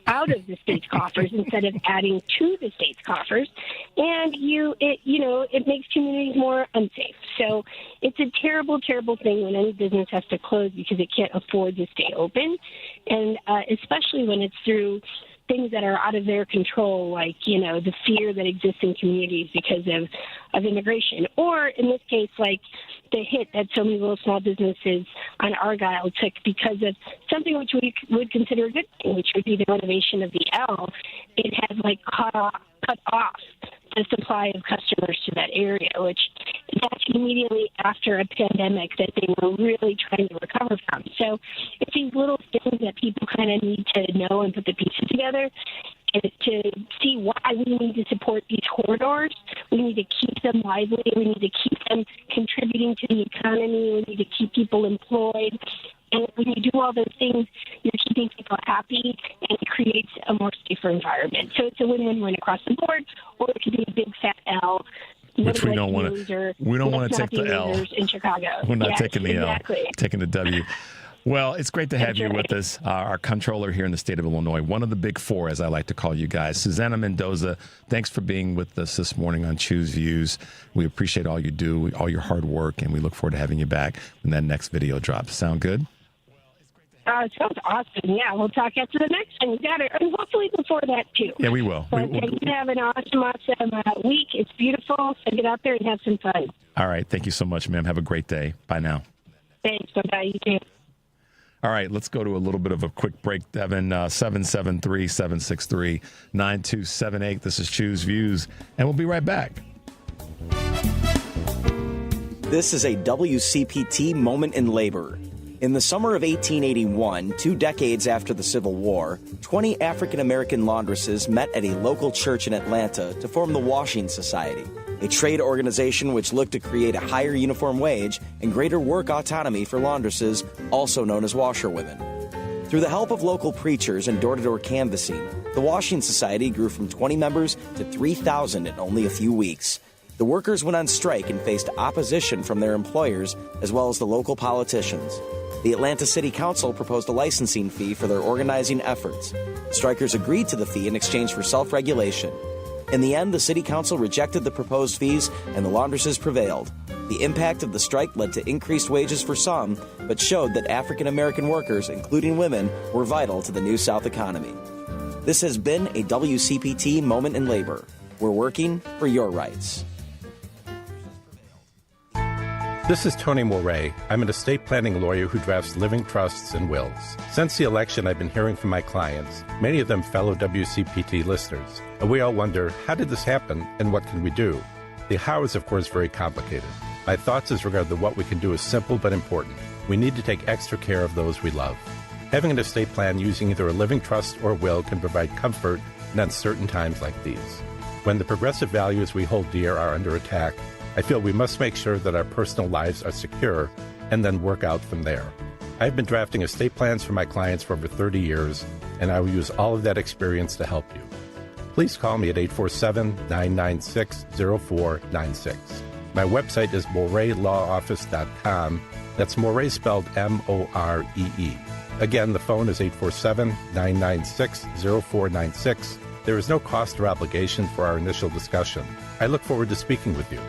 out of the state's coffers instead of adding to the state's coffers. And it makes communities more unsafe. So it's a terrible, terrible thing when any business has to close because it can't afford to stay open. And especially when it's through things that are out of their control, like, the fear that exists in communities because of immigration. Or in this case, like the hit that so many little small businesses on Argyle took because of something which we would consider a good thing, which would be the renovation of the L. It has cut off the supply of customers to that area, which that's immediately after a pandemic that they were really trying to recover from. So it's these little things that people kind of need to know and put the pieces together and to see why we need to support these corridors. We need to keep them lively. We need to keep them contributing to the economy. We need to keep people employed. And when you do all those things, you're keeping people happy, and it creates a more safer environment. So it's a win-win-win across the board, or it could be a big fat L. Which we don't want to. We don't want to take the L in Chicago. We're not taking the exactly. L, taking the W. Well, it's great to have you with us, our controller here in the state of Illinois, one of the big four, as I like to call you guys. Susana Mendoza, thanks for being with us this morning on Choose Views. We appreciate all you do, all your hard work, and we look forward to having you back when that next video drops. Sound good? It sounds awesome. Yeah, we'll talk after the next one. You got it. And hopefully before that, too. Yeah, we will. But you have an awesome week. It's beautiful. So get out there and have some fun. All right. Thank you so much, ma'am. Have a great day. Bye now. Thanks. Bye-bye. You too. All right, let's go to a little bit of a quick break, Devin. 773-763-9278. This is Choose Views, and we'll be right back. This is a WCPT moment in labor. In the summer of 1881, 2 decades after the Civil War, 20 African-American laundresses met at a local church in Atlanta to form the Washing Society, a trade organization which looked to create a higher uniform wage and greater work autonomy for laundresses, also known as washerwomen. Through the help of local preachers and door-to-door canvassing, the Washing Society grew from 20 members to 3,000 in only a few weeks. The workers went on strike and faced opposition from their employers as well as the local politicians. The Atlanta City Council proposed a licensing fee for their organizing efforts. The strikers agreed to the fee in exchange for self-regulation. In the end, the City Council rejected the proposed fees and the laundresses prevailed. The impact of the strike led to increased wages for some, but showed that African-American workers, including women, were vital to the New South economy. This has been a WCPT moment in labor. We're working for your rights. This is Tony Moret. I'm an estate planning lawyer who drafts living trusts and wills. Since the election, I've been hearing from my clients, many of them fellow WCPT listeners. And we all wonder, how did this happen and what can we do? The how is, of course, very complicated. My thoughts as regard to what we can do is simple but important. We need to take extra care of those we love. Having an estate plan using either a living trust or will can provide comfort in uncertain times like these. When the progressive values we hold dear are under attack, I feel we must make sure that our personal lives are secure and then work out from there. I've been drafting estate plans for my clients for over 30 years, and I will use all of that experience to help you. Please call me at 847-996-0496. My website is moreylawoffice.com. That's More spelled M-O-R-E-E. Again, the phone is 847-996-0496. There is no cost or obligation for our initial discussion. I look forward to speaking with you.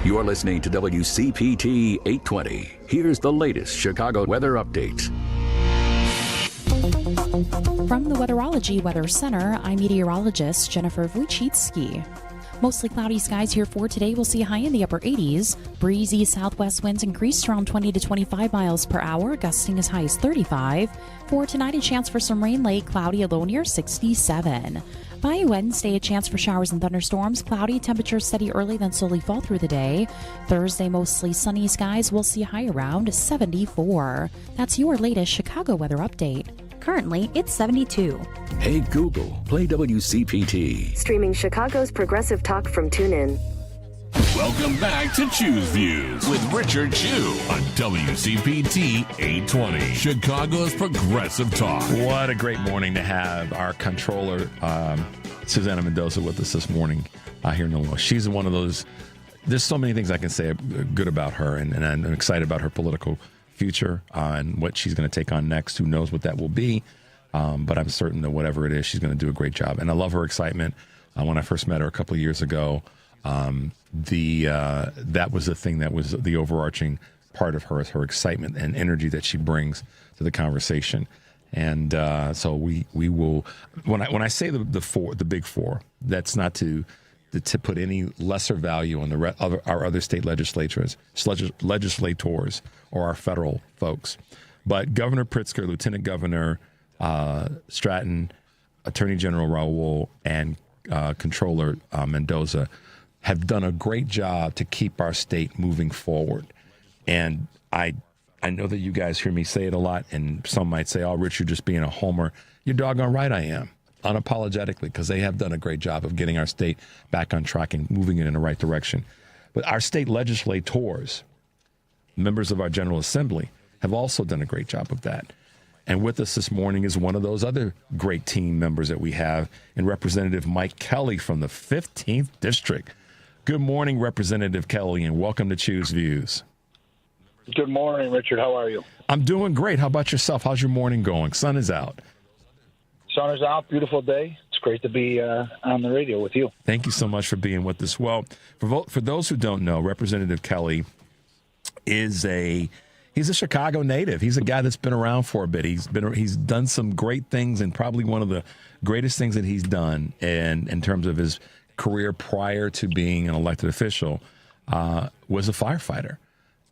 You're listening to WCPT 820. Here's the latest Chicago weather update. From the Weatherology Weather Center, I'm meteorologist Jennifer Wojcicki. Mostly cloudy skies here for today. We'll see a high in the upper 80s. Breezy southwest winds increase around 20 to 25 miles per hour, gusting as high as 35. For tonight, a chance for some rain late, cloudy, a low near 67. By Wednesday, a chance for showers and thunderstorms. Cloudy, temperatures steady early, then slowly fall through the day. Thursday, mostly sunny skies. We'll see a high around 74. That's your latest Chicago weather update. Currently, it's 72. Hey Google, play WCPT. Streaming Chicago's progressive talk from TuneIn. Welcome back to Choose Views with Richard Chew on WCPT 820, Chicago's progressive talk. What a great morning to have our controller, Susana Mendoza, with us this morning here in Illinois. She's one of those, there's so many things I can say good about her, and I'm excited about her political future and what she's going to take on next. Who knows what that will be, but I'm certain that whatever it is, she's going to do a great job. And I love her excitement. When I first met her a couple of years ago, that was the thing that was the overarching part of her, is her excitement and energy that she brings to the conversation. And so we will, when I say the big four, that's not to put any lesser value on our other state legislators or our federal folks. But Governor Pritzker, Lieutenant Governor Stratton, Attorney General Raul, and Comptroller Mendoza have done a great job to keep our state moving forward. And I know that you guys hear me say it a lot, and some might say, oh, Rich, you're just being a homer. You're doggone right I am, unapologetically, because they have done a great job of getting our state back on track and moving it in the right direction. But our state legislators, members of our General Assembly, have also done a great job of that. And with us this morning is one of those other great team members that we have, in Representative Mike Kelly from the 15th District. Good morning, Representative Kelly, and welcome to Choose Views. Good morning, Richard. How are you? I'm doing great. How about yourself? How's your morning going? Sun is out. Sun is out. Beautiful day. It's great to be on the radio with you. Thank you so much for being with us. Well, for those who don't know, Representative Kelly he's a Chicago native. He's a guy that's been around for a bit. He's done some great things, and probably one of the greatest things that he's done in terms of his career prior to being an elected official was a firefighter.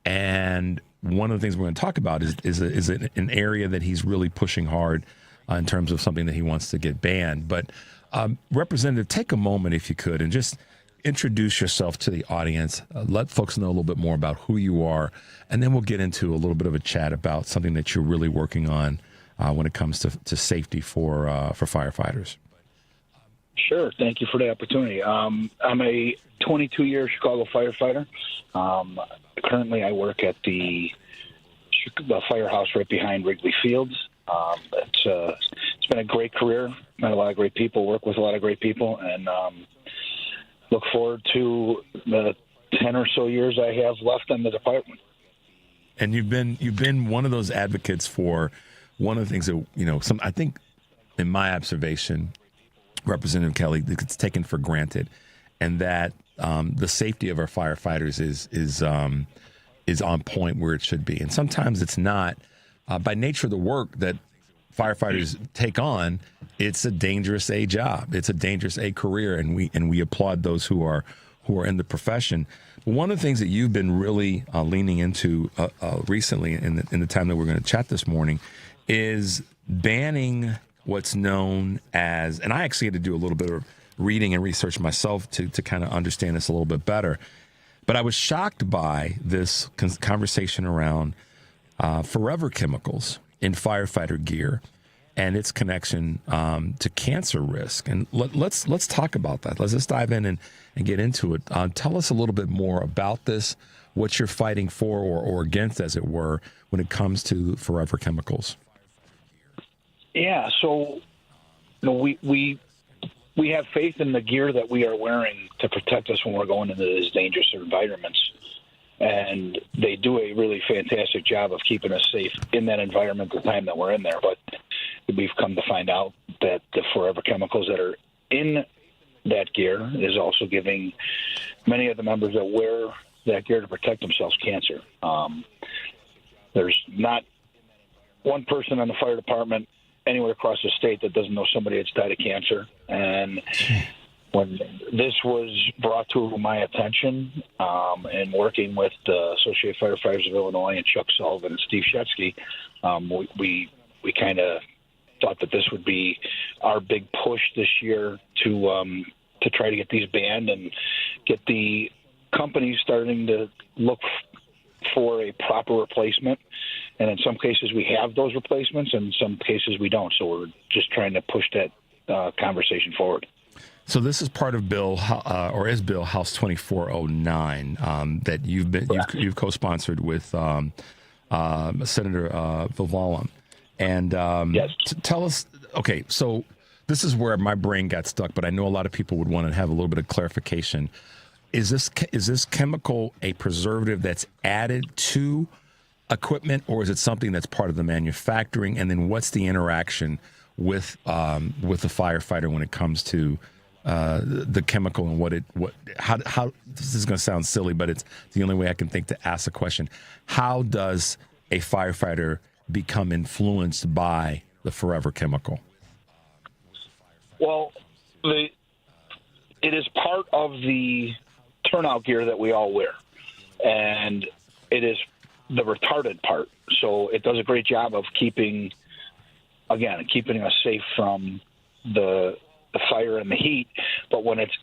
And one of the things we're going to talk about is an area that he's really pushing hard in terms of something that he wants to get banned. But Representative, take a moment, if you could, and just introduce yourself to the audience. Let folks know a little bit more about who you are, and then we'll get into a little bit of a chat about something that you're really working on when it comes to safety for firefighters. Sure. Thank you for the opportunity. I'm a 22-year Chicago firefighter. Currently, I work at the firehouse right behind Wrigley Fields. It's been a great career. Met a lot of great people, work with a lot of great people, and look forward to the 10 or so years I have left in the department. And you've been one of those advocates for one of the things that I think, in my observation, Representative Kelly, it's taken for granted, and that the safety of our firefighters is on point where it should be. And sometimes it's not. By nature of the work that firefighters take on, it's a dangerous job. It's a dangerous career, and we applaud those who are in the profession. But one of the things that you've been really leaning into recently, in the time that we're going to chat this morning, is banning what's known as, and I actually had to do a little bit of reading and research myself to kind of understand this a little bit better. But I was shocked by this conversation around forever chemicals in firefighter gear and its connection to cancer risk. And let's talk about that. Let's just dive in and get into it. Tell us a little bit more about this, what you're fighting for or against, as it were, when it comes to forever chemicals. Yeah, so we have faith in the gear that we are wearing to protect us when we're going into these dangerous environments. And they do a really fantastic job of keeping us safe in that environment the time that we're in there. But we've come to find out that the forever chemicals that are in that gear is also giving many of the members that wear that gear to protect themselves cancer. There's not one person on the fire department anywhere across the state that doesn't know somebody that's died of cancer. And when this was brought to my attention, and working with the Associated Firefighters of Illinois and Chuck Sullivan and Steve Shetsky, we kind of thought that this would be our big push this year to try to get these banned and get the companies starting to look for a proper replacement. And in some cases we have those replacements, and in some cases we don't. So we're just trying to push that conversation forward. So this is part of Bill House 2409 that you've co-sponsored with Senator Villalon. And yes. Tell us, okay, so this is where my brain got stuck, but I know a lot of people would want to have a little bit of clarification. Is this chemical a preservative that's added to equipment, or is it something that's part of the manufacturing? And then what's the interaction with the firefighter when it comes to the chemical and how this is going to sound silly, but it's the only way I can think to ask the question. How does a firefighter become influenced by the forever chemical? Well, it is part of the turnout gear that we all wear, and it is the retardant part. So it does a great job of keeping us safe from the fire and the heat. But when it's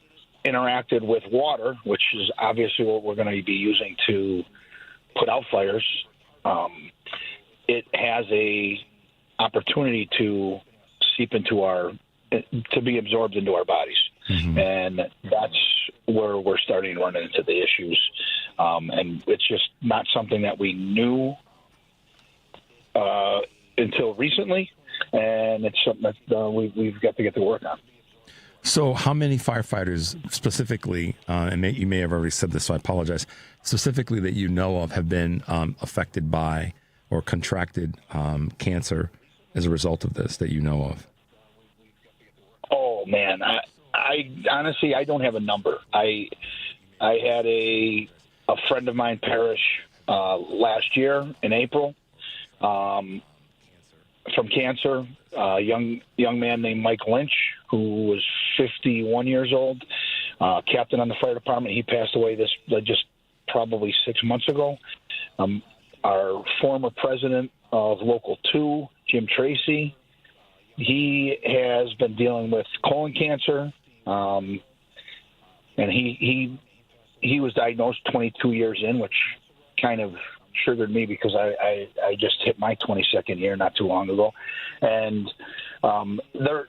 interacted with water, which is obviously what we're going to be using to put out fires, it has a opportunity to seep into to be absorbed into our bodies. Mm-hmm. And that's where we're starting to run into the issues. And it's just not something that we knew until recently. And it's something that we've got to get to work on. So how many firefighters specifically, and you may have already said this, so I apologize, specifically that you know of have been affected by or contracted cancer as a result of this that you know of? Oh, man. I honestly, I don't have a number. I had a friend of mine perish last year in April from cancer. A young man named Mike Lynch, who was 51 years old, captain on the fire department. He passed away just probably 6 months ago. Our former president of Local 2, Jim Tracy, he has been dealing with colon cancer, and he was diagnosed 22 years in, which kind of triggered me because I just hit my 22nd year not too long ago. And they're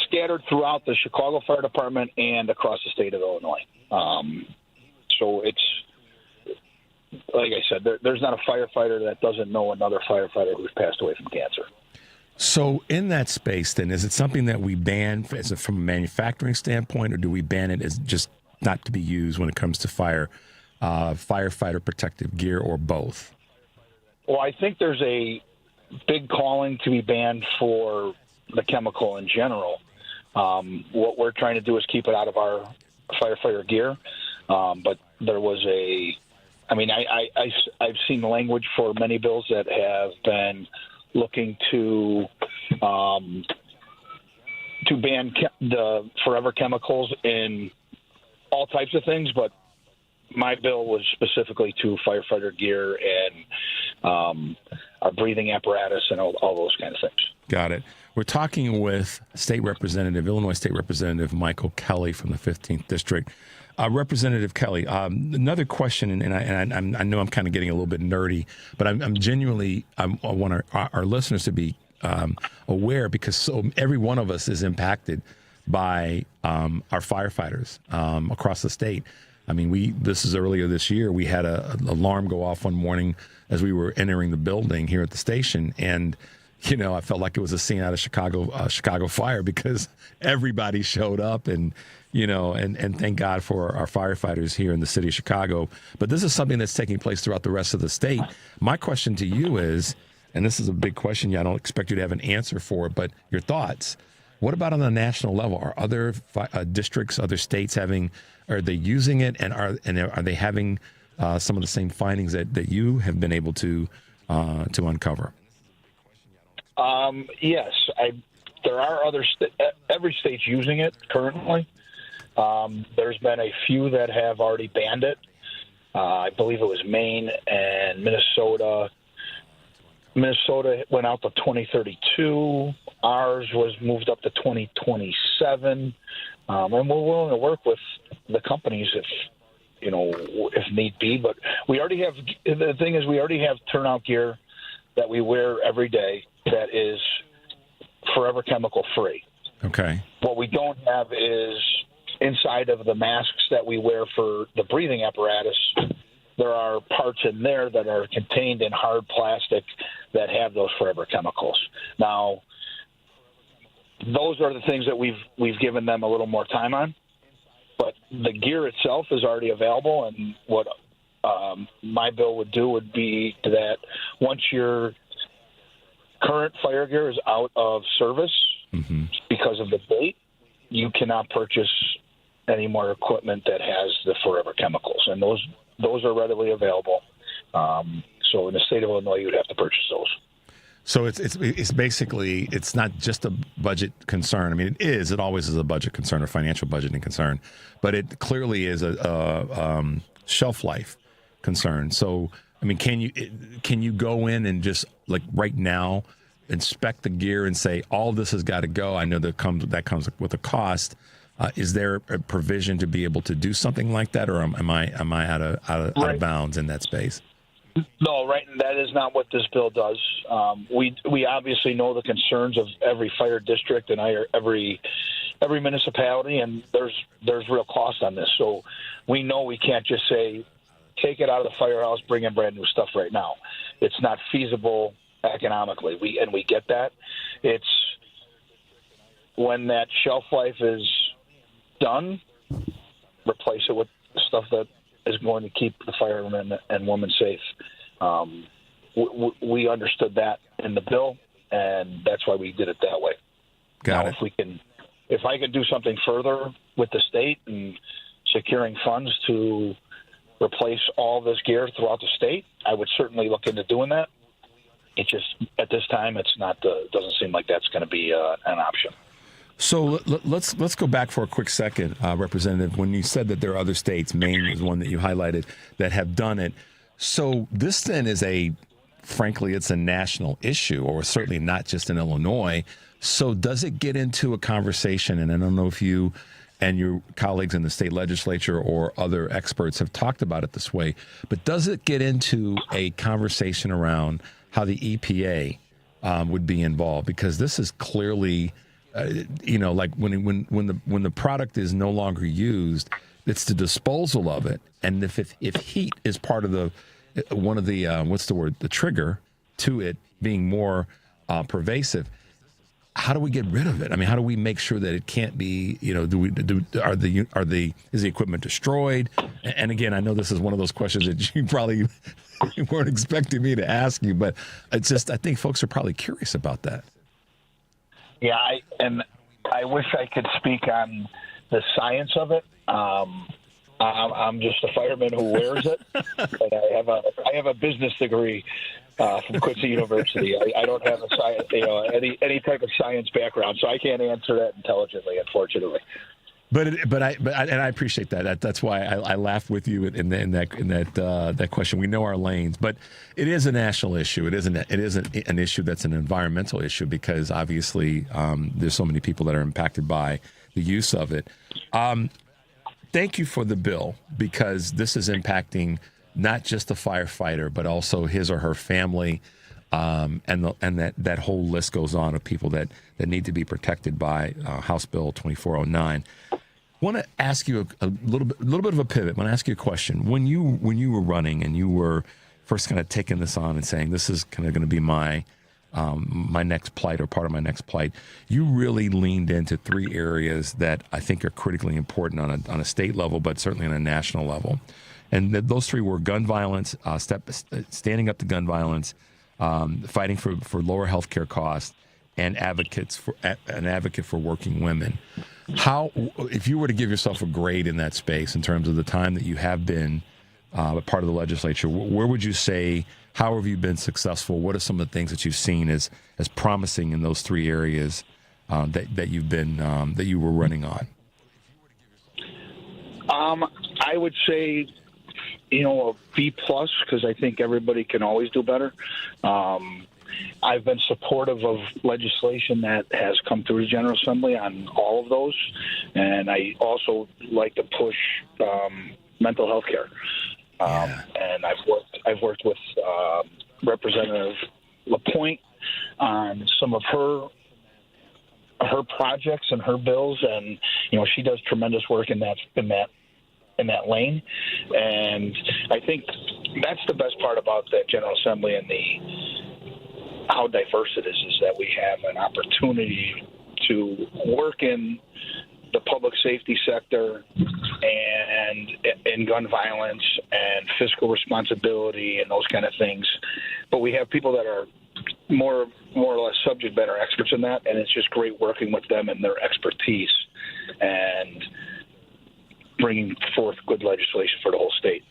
scattered throughout the Chicago Fire Department and across the state of Illinois. So it's, like I said, there's not a firefighter that doesn't know another firefighter who's passed away from cancer. So in that space, then, is it something that we ban as from a manufacturing standpoint, or do we ban it as just not to be used when it comes to firefighter protective gear, or both? Well, I think there's a big calling to be banned for the chemical in general. What we're trying to do is keep it out of our firefighter gear. But there was I've seen language for many bills that have been looking to ban the forever chemicals in all types of things, but my bill was specifically to firefighter gear and our breathing apparatus and all those kind of things. Got it. We're talking with Illinois State Representative Michael Kelly from the 15th District. Representative Kelly, another question, and I know I'm kind of getting a little bit nerdy, but I'm genuinely, I want our listeners to be aware, because every one of us is impacted by our firefighters across the state. I mean, this is earlier this year. We had an alarm go off one morning as we were entering the building here at the station, and I felt like it was a scene out of Chicago Fire, because everybody showed up, and thank God for our firefighters here in the city of Chicago. But this is something that's taking place throughout the rest of the state. My question to you is, and this is a big question, I don't expect you to have an answer for it, but your thoughts. What about on the national level? Are other districts, other states are they using it, and are they having some of the same findings that you have been able to uncover? Yes, there are every state's using it currently. There's been a few that have already banned it. I believe it was Maine and Minnesota. Minnesota went out to 2032. Ours was moved up to 2027. And we're willing to work with the companies if need be. But we already have, the thing is, we already have turnout gear that we wear every day that is forever chemical free. Okay. What we don't have is inside of the masks that we wear for the breathing apparatus, there are parts in there that are contained in hard plastic that have those forever chemicals. Now, those are the things that we've given them a little more time on, but the gear itself is already available, and what my bill would do would be that once your current fire gear is out of service because of the date, you cannot purchase any more equipment that has the forever chemicals, and those are readily available. So in the state of Illinois, you would have to purchase those. So it's basically, it's not just a budget concern. I mean, it always is a budget concern or financial budgeting concern, but it clearly is a shelf life concern. So, I mean, can you go in and just, like, right now inspect the gear and say, all this has got to go? I know that comes with a cost. Is there a provision to be able to do something like that, or am I out of bounds in that space? No, right. That is not what this bill does. We obviously know the concerns of every fire district and every municipality, and there's real cost on this. So we know we can't just say, take it out of the firehouse, bring in brand new stuff right now. It's not feasible economically. We get that. It's when that shelf life is done, replace it with stuff that is going to keep the firemen and women safe. We understood that in the bill, and that's why we did it that way. Got it. If I could do something further with the state and securing funds to replace all this gear throughout the state, I would certainly look into doing that. It just, at this time, it's not. Doesn't seem like that's going to be an option. So let's go back for a quick second, Representative. When you said that there are other states, Maine is one that you highlighted, that have done it. So this then is frankly, it's a national issue, or certainly not just in Illinois. So does it get into a conversation, and I don't know if you and your colleagues in the state legislature or other experts have talked about it this way, but does it get into a conversation around how the EPA would be involved? Because this is clearly, like when the product is no longer used, it's the disposal of it, and if heat is part of the trigger to it being more pervasive. How do we get rid of it? I mean, how do we make sure that it can't be? Is the equipment destroyed? And again, I know this is one of those questions that you probably weren't expecting me to ask you, but it's just I think folks are probably curious about that. Yeah, I wish I could speak on the science of it. I'm just a fireman who wears it, but I have a business degree from Quincy University. I don't have any type of science background, so I can't answer that intelligently, unfortunately. But I appreciate that. That's why I laugh with you in that question. We know our lanes, but it is a national issue. It isn't an issue that's an environmental issue, because obviously there's so many people that are impacted by the use of it. Thank you for the bill, because this is impacting not just the firefighter, but also his or her family, and that whole list goes on of people that need to be protected by House Bill 2409. I want to ask you a little bit of a pivot. I want to ask you a question. When you were running and you were first kind of taking this on and saying this is kind of going to be my next plight, or part of my next plight, you really leaned into three areas that I think are critically important on a state level, but certainly on a national level. And those three were gun violence, standing up to gun violence, fighting for lower health care costs, and an advocate for working women. How, if you were to give yourself a grade in that space in terms of the time that you have been a part of the legislature, where would you say, how have you been successful? What are some of the things that you've seen as promising in those three areas that you were running on? I would say, a B+, because I think everybody can always do better. I've been supportive of legislation that has come through the General Assembly on all of those, and I also like to push mental health care. And I've worked with Representative LaPointe on some of her projects and her bills, and she does tremendous work in that lane. And I think that's the best part about the General Assembly and how diverse it is that we have an opportunity to work in the public safety sector and in gun violence and fiscal responsibility and those kind of things. But we have people that are more or less subject matter experts in that, and it's just great working with them and their expertise and bringing forth good legislation for the whole state.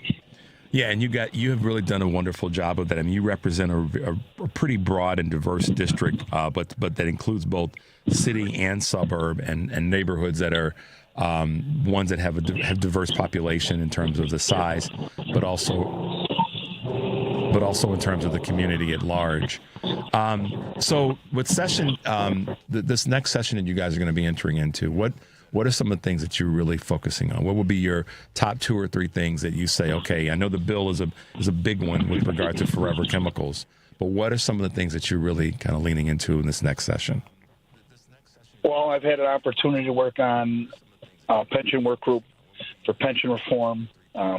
Yeah, and you have really done a wonderful job of that. I mean, you represent a pretty broad and diverse district, but that includes both city and suburb and neighborhoods that are ones that have diverse population in terms of the size, but also in terms of the community at large. So with session, this next session that you guys are going to be entering into, what are some of the things that you're really focusing on? What would be your top 2 or 3 things that you say, okay, I know the bill is a big one with regard to forever chemicals, but what are some of the things that you're really kind of leaning into in this next session? Well, I've had an opportunity to work on a pension work group for pension reform.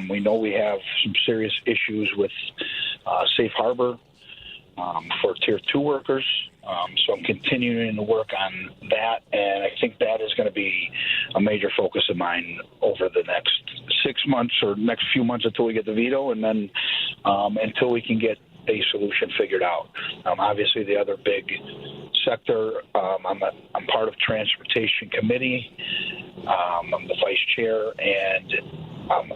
We know we have some serious issues with safe harbor for Tier 2 workers. So I'm continuing to work on that, and I think that is going to be a major focus of mine over the next 6 months or next few months until we get the veto, and then until we can get a solution figured out. Obviously, the other big sector, I'm part of Transportation Committee. I'm the vice chair, and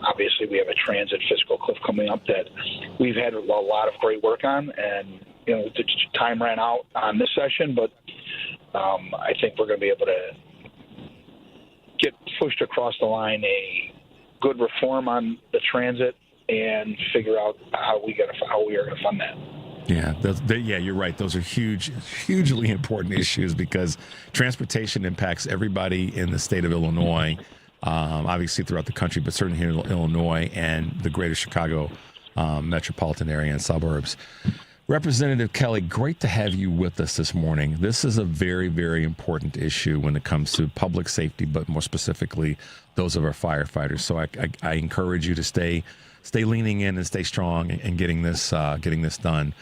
obviously we have a transit fiscal cliff coming up that we've had a lot of great work on, and the time ran out on this session, but I think we're going to be able to get pushed across the line a good reform on the transit and figure out how we are going to fund that. Yeah, you're right. Those are hugely important issues because transportation impacts everybody in the state of Illinois, obviously throughout the country, but certainly here in Illinois and the greater Chicago metropolitan area and suburbs. Representative Kelly, great to have you with us this morning. This is a very, very important issue when it comes to public safety, but more specifically, those of our firefighters. So I encourage you to stay leaning in and stay strong and getting this done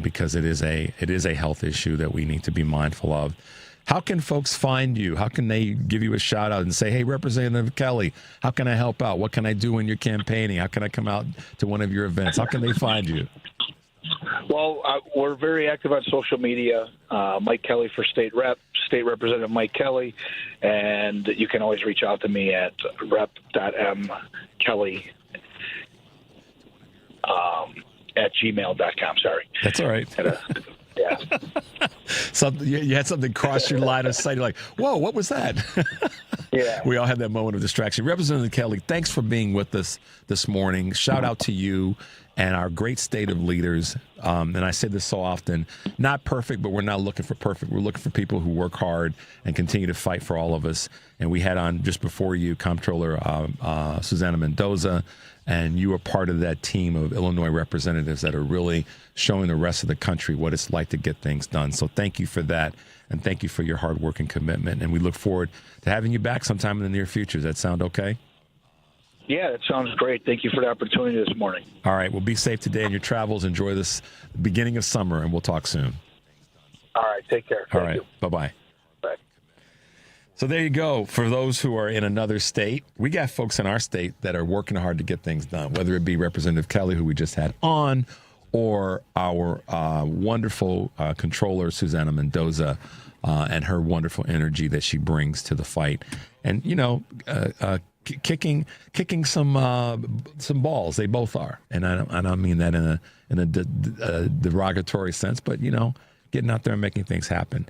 because it is a health issue that we need to be mindful of. How can folks find you? How can they give you a shout out and say, hey, Representative Kelly, how can I help out? What can I do when you're campaigning? How can I come out to one of your events? How can they find you? Well, we're very active on social media. Mike Kelly for State Representative Mike Kelly, and you can always reach out to me at rep.mkelly at gmail.com. Sorry. That's all right. Yeah. You had something cross your line of sight. You're like, whoa, what was that? Yeah. We all had that moment of distraction. Representative Kelly, thanks for being with us this morning. Shout out to you and our great state of leaders. And I say this so often, not perfect, but we're not looking for perfect. We're looking for people who work hard and continue to fight for all of us. And we had on just before you, Comptroller Susana Mendoza, and you are part of that team of Illinois representatives that are really showing the rest of the country what it's like to get things done. So thank you for that, and thank you for your hard work and commitment. And we look forward to having you back sometime in the near future. Does that sound okay? Yeah, that sounds great. Thank you for the opportunity this morning. All right. Well, be safe today in your travels. Enjoy this beginning of summer, and we'll talk soon. All right. Take care. All right. Bye-bye. Bye. So there you go. For those who are in another state, we got folks in our state that are working hard to get things done, whether it be Representative Kelly, who we just had on, or our wonderful Comptroller, Susana Mendoza, and her wonderful energy that she brings to the fight. And, kicking some balls. They both are, and I don't mean that in a derogatory sense, but getting out there and making things happen.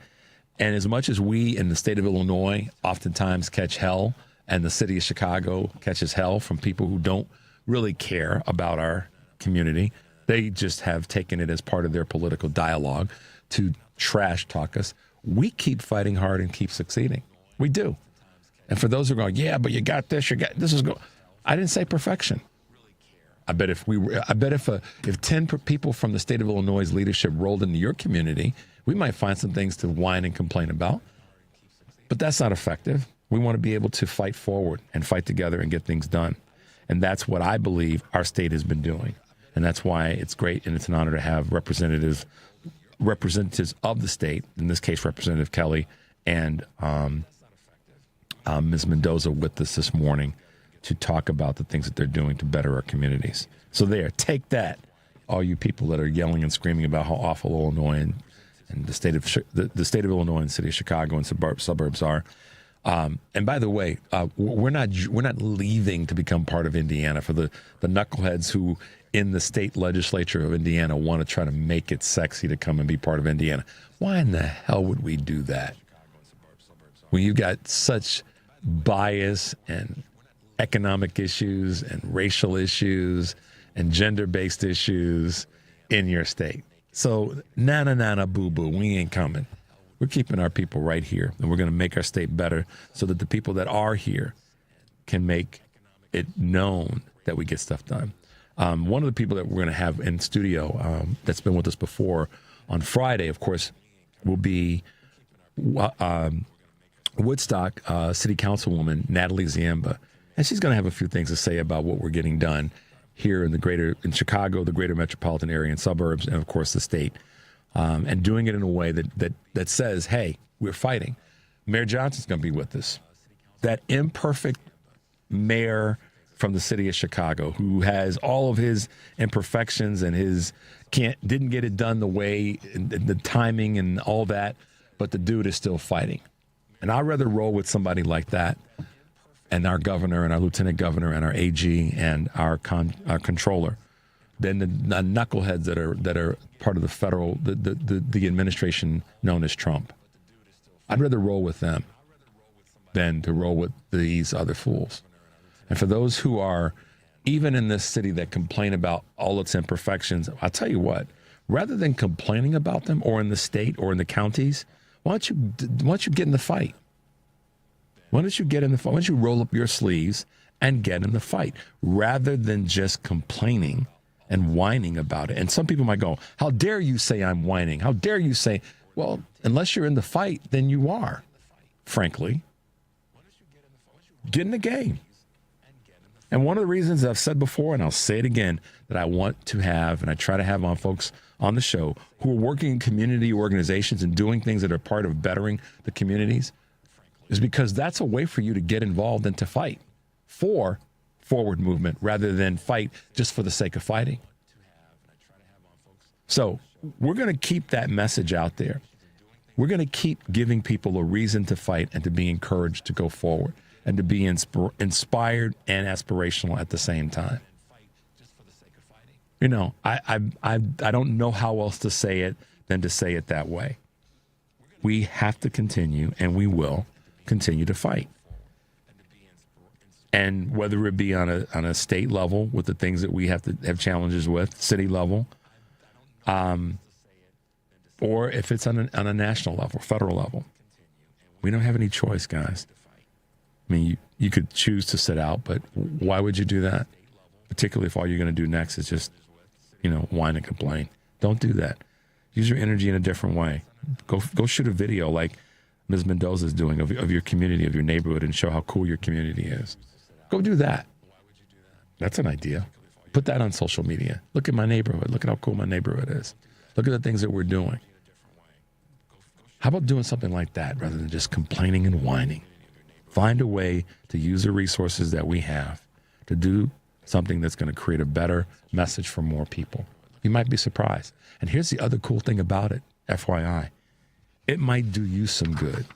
And as much as we in the state of Illinois oftentimes catch hell, and the city of Chicago catches hell from people who don't really care about our community, they just have taken it as part of their political dialogue to trash talk us. We keep fighting hard and keep succeeding. We do. And for those who are going, yeah, but you got this, this is going. I didn't say perfection. I bet if 10 people from the state of Illinois' leadership rolled into your community, we might find some things to whine and complain about. But that's not effective. We want to be able to fight forward and fight together and get things done. And that's what I believe our state has been doing. And that's why it's great and it's an honor to have representatives of the state, in this case, Representative Kelly and Ms. Mendoza with us this morning to talk about the things that they're doing to better our communities. So take that, all you people that are yelling and screaming about how awful Illinois and the state of Illinois and the city of Chicago and suburbs are. And by the way, we're not leaving to become part of Indiana. For the knuckleheads who in the state legislature of Indiana want to try to make it sexy to come and be part of Indiana. Why in the hell would we do that? When you got such bias and economic issues and racial issues and gender-based issues in your state. So, boo-boo, we ain't coming. We're keeping our people right here, and we're going to make our state better so that the people that are here can make it known that we get stuff done. One of the people that we're going to have in studio that's been with us before on Friday, of course, will be Woodstock City Councilwoman Natalie Ziemba. And she's going to have a few things to say about what we're getting done here in Chicago, the greater metropolitan area and suburbs, and of course the state. and doing it in a way that says, hey, we're fighting. Mayor Johnson's going to be with us. That imperfect mayor from the city of Chicago who has all of his imperfections and didn't get it done the way, and the timing and all that, but the dude is still fighting. And I'd rather roll with somebody like that and our governor and our lieutenant governor and our AG and our controller than the knuckleheads that are part of the federal, the administration known as Trump. I'd rather roll with them than to roll with these other fools. And for those who are even in this city that complain about all its imperfections, I'll tell you what, rather than complaining about them or in the state or in the counties, why don't you get in the fight? Why don't you get in the fight? Why don't you roll up your sleeves and get in the fight rather than just complaining and whining about it? And some people might go, how dare you say I'm whining? How dare you say, well, unless you're in the fight, then you are, frankly. Get in the game. And one of the reasons I've said before, and I'll say it again, that I want to have, and I try to have on folks on the show who are working in community organizations and doing things that are part of bettering the communities, is because that's a way for you to get involved and to fight for forward movement rather than fight just for the sake of fighting. So we're going to keep that message out there. We're going to keep giving people a reason to fight and to be encouraged to go forward and to be inspired and aspirational at the same time. You know, I don't know how else to say it than to say it that way. We have to continue, and we will continue to fight. And whether it be on a state level with the things that we have to have challenges with, city level, or if it's on a national level, federal level, we don't have any choice, guys. I mean, you could choose to sit out, but why would you do that? Particularly if all you're going to do next is just, whine and complain. Don't do that. Use your energy in a different way. Go shoot a video like Ms. Mendoza is doing of your community, of your neighborhood, and show how cool your community is. Go do that. That's an idea. Put that on social media. Look at my neighborhood. Look at how cool my neighborhood is. Look at the things that we're doing. How about doing something like that rather than just complaining and whining? Find a way to use the resources that we have to do something that's going to create a better message for more people. You might be surprised. And here's the other cool thing about it, FYI. It might do you some good.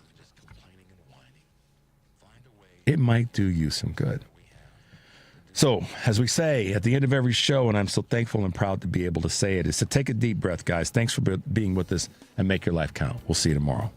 It might do you some good. So, as we say at the end of every show, and I'm so thankful and proud to be able to say it, is to take a deep breath, guys. Thanks for being with us and make your life count. We'll see you tomorrow.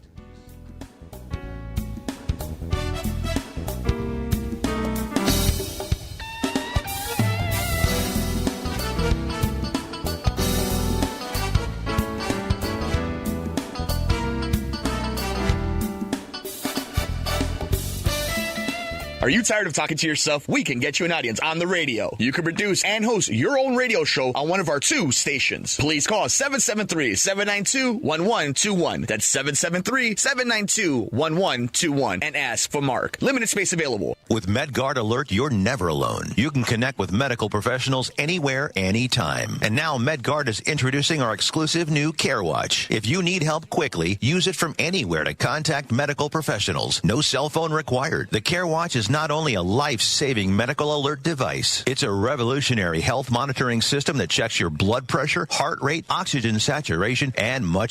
Are you tired of talking to yourself? We can get you an audience on the radio. You can produce and host your own radio show on one of our 2 stations. Please call 773-792-1121. That's 773-792-1121 and ask for Mark. Limited space available. With MedGuard Alert, you're never alone. You can connect with medical professionals anywhere, anytime. And now MedGuard is introducing our exclusive new Care Watch. If you need help quickly, use it from anywhere to contact medical professionals. No cell phone required. The Care Watch is not only a life-saving medical alert device, it's a revolutionary health monitoring system that checks your blood pressure, heart rate, oxygen saturation, and much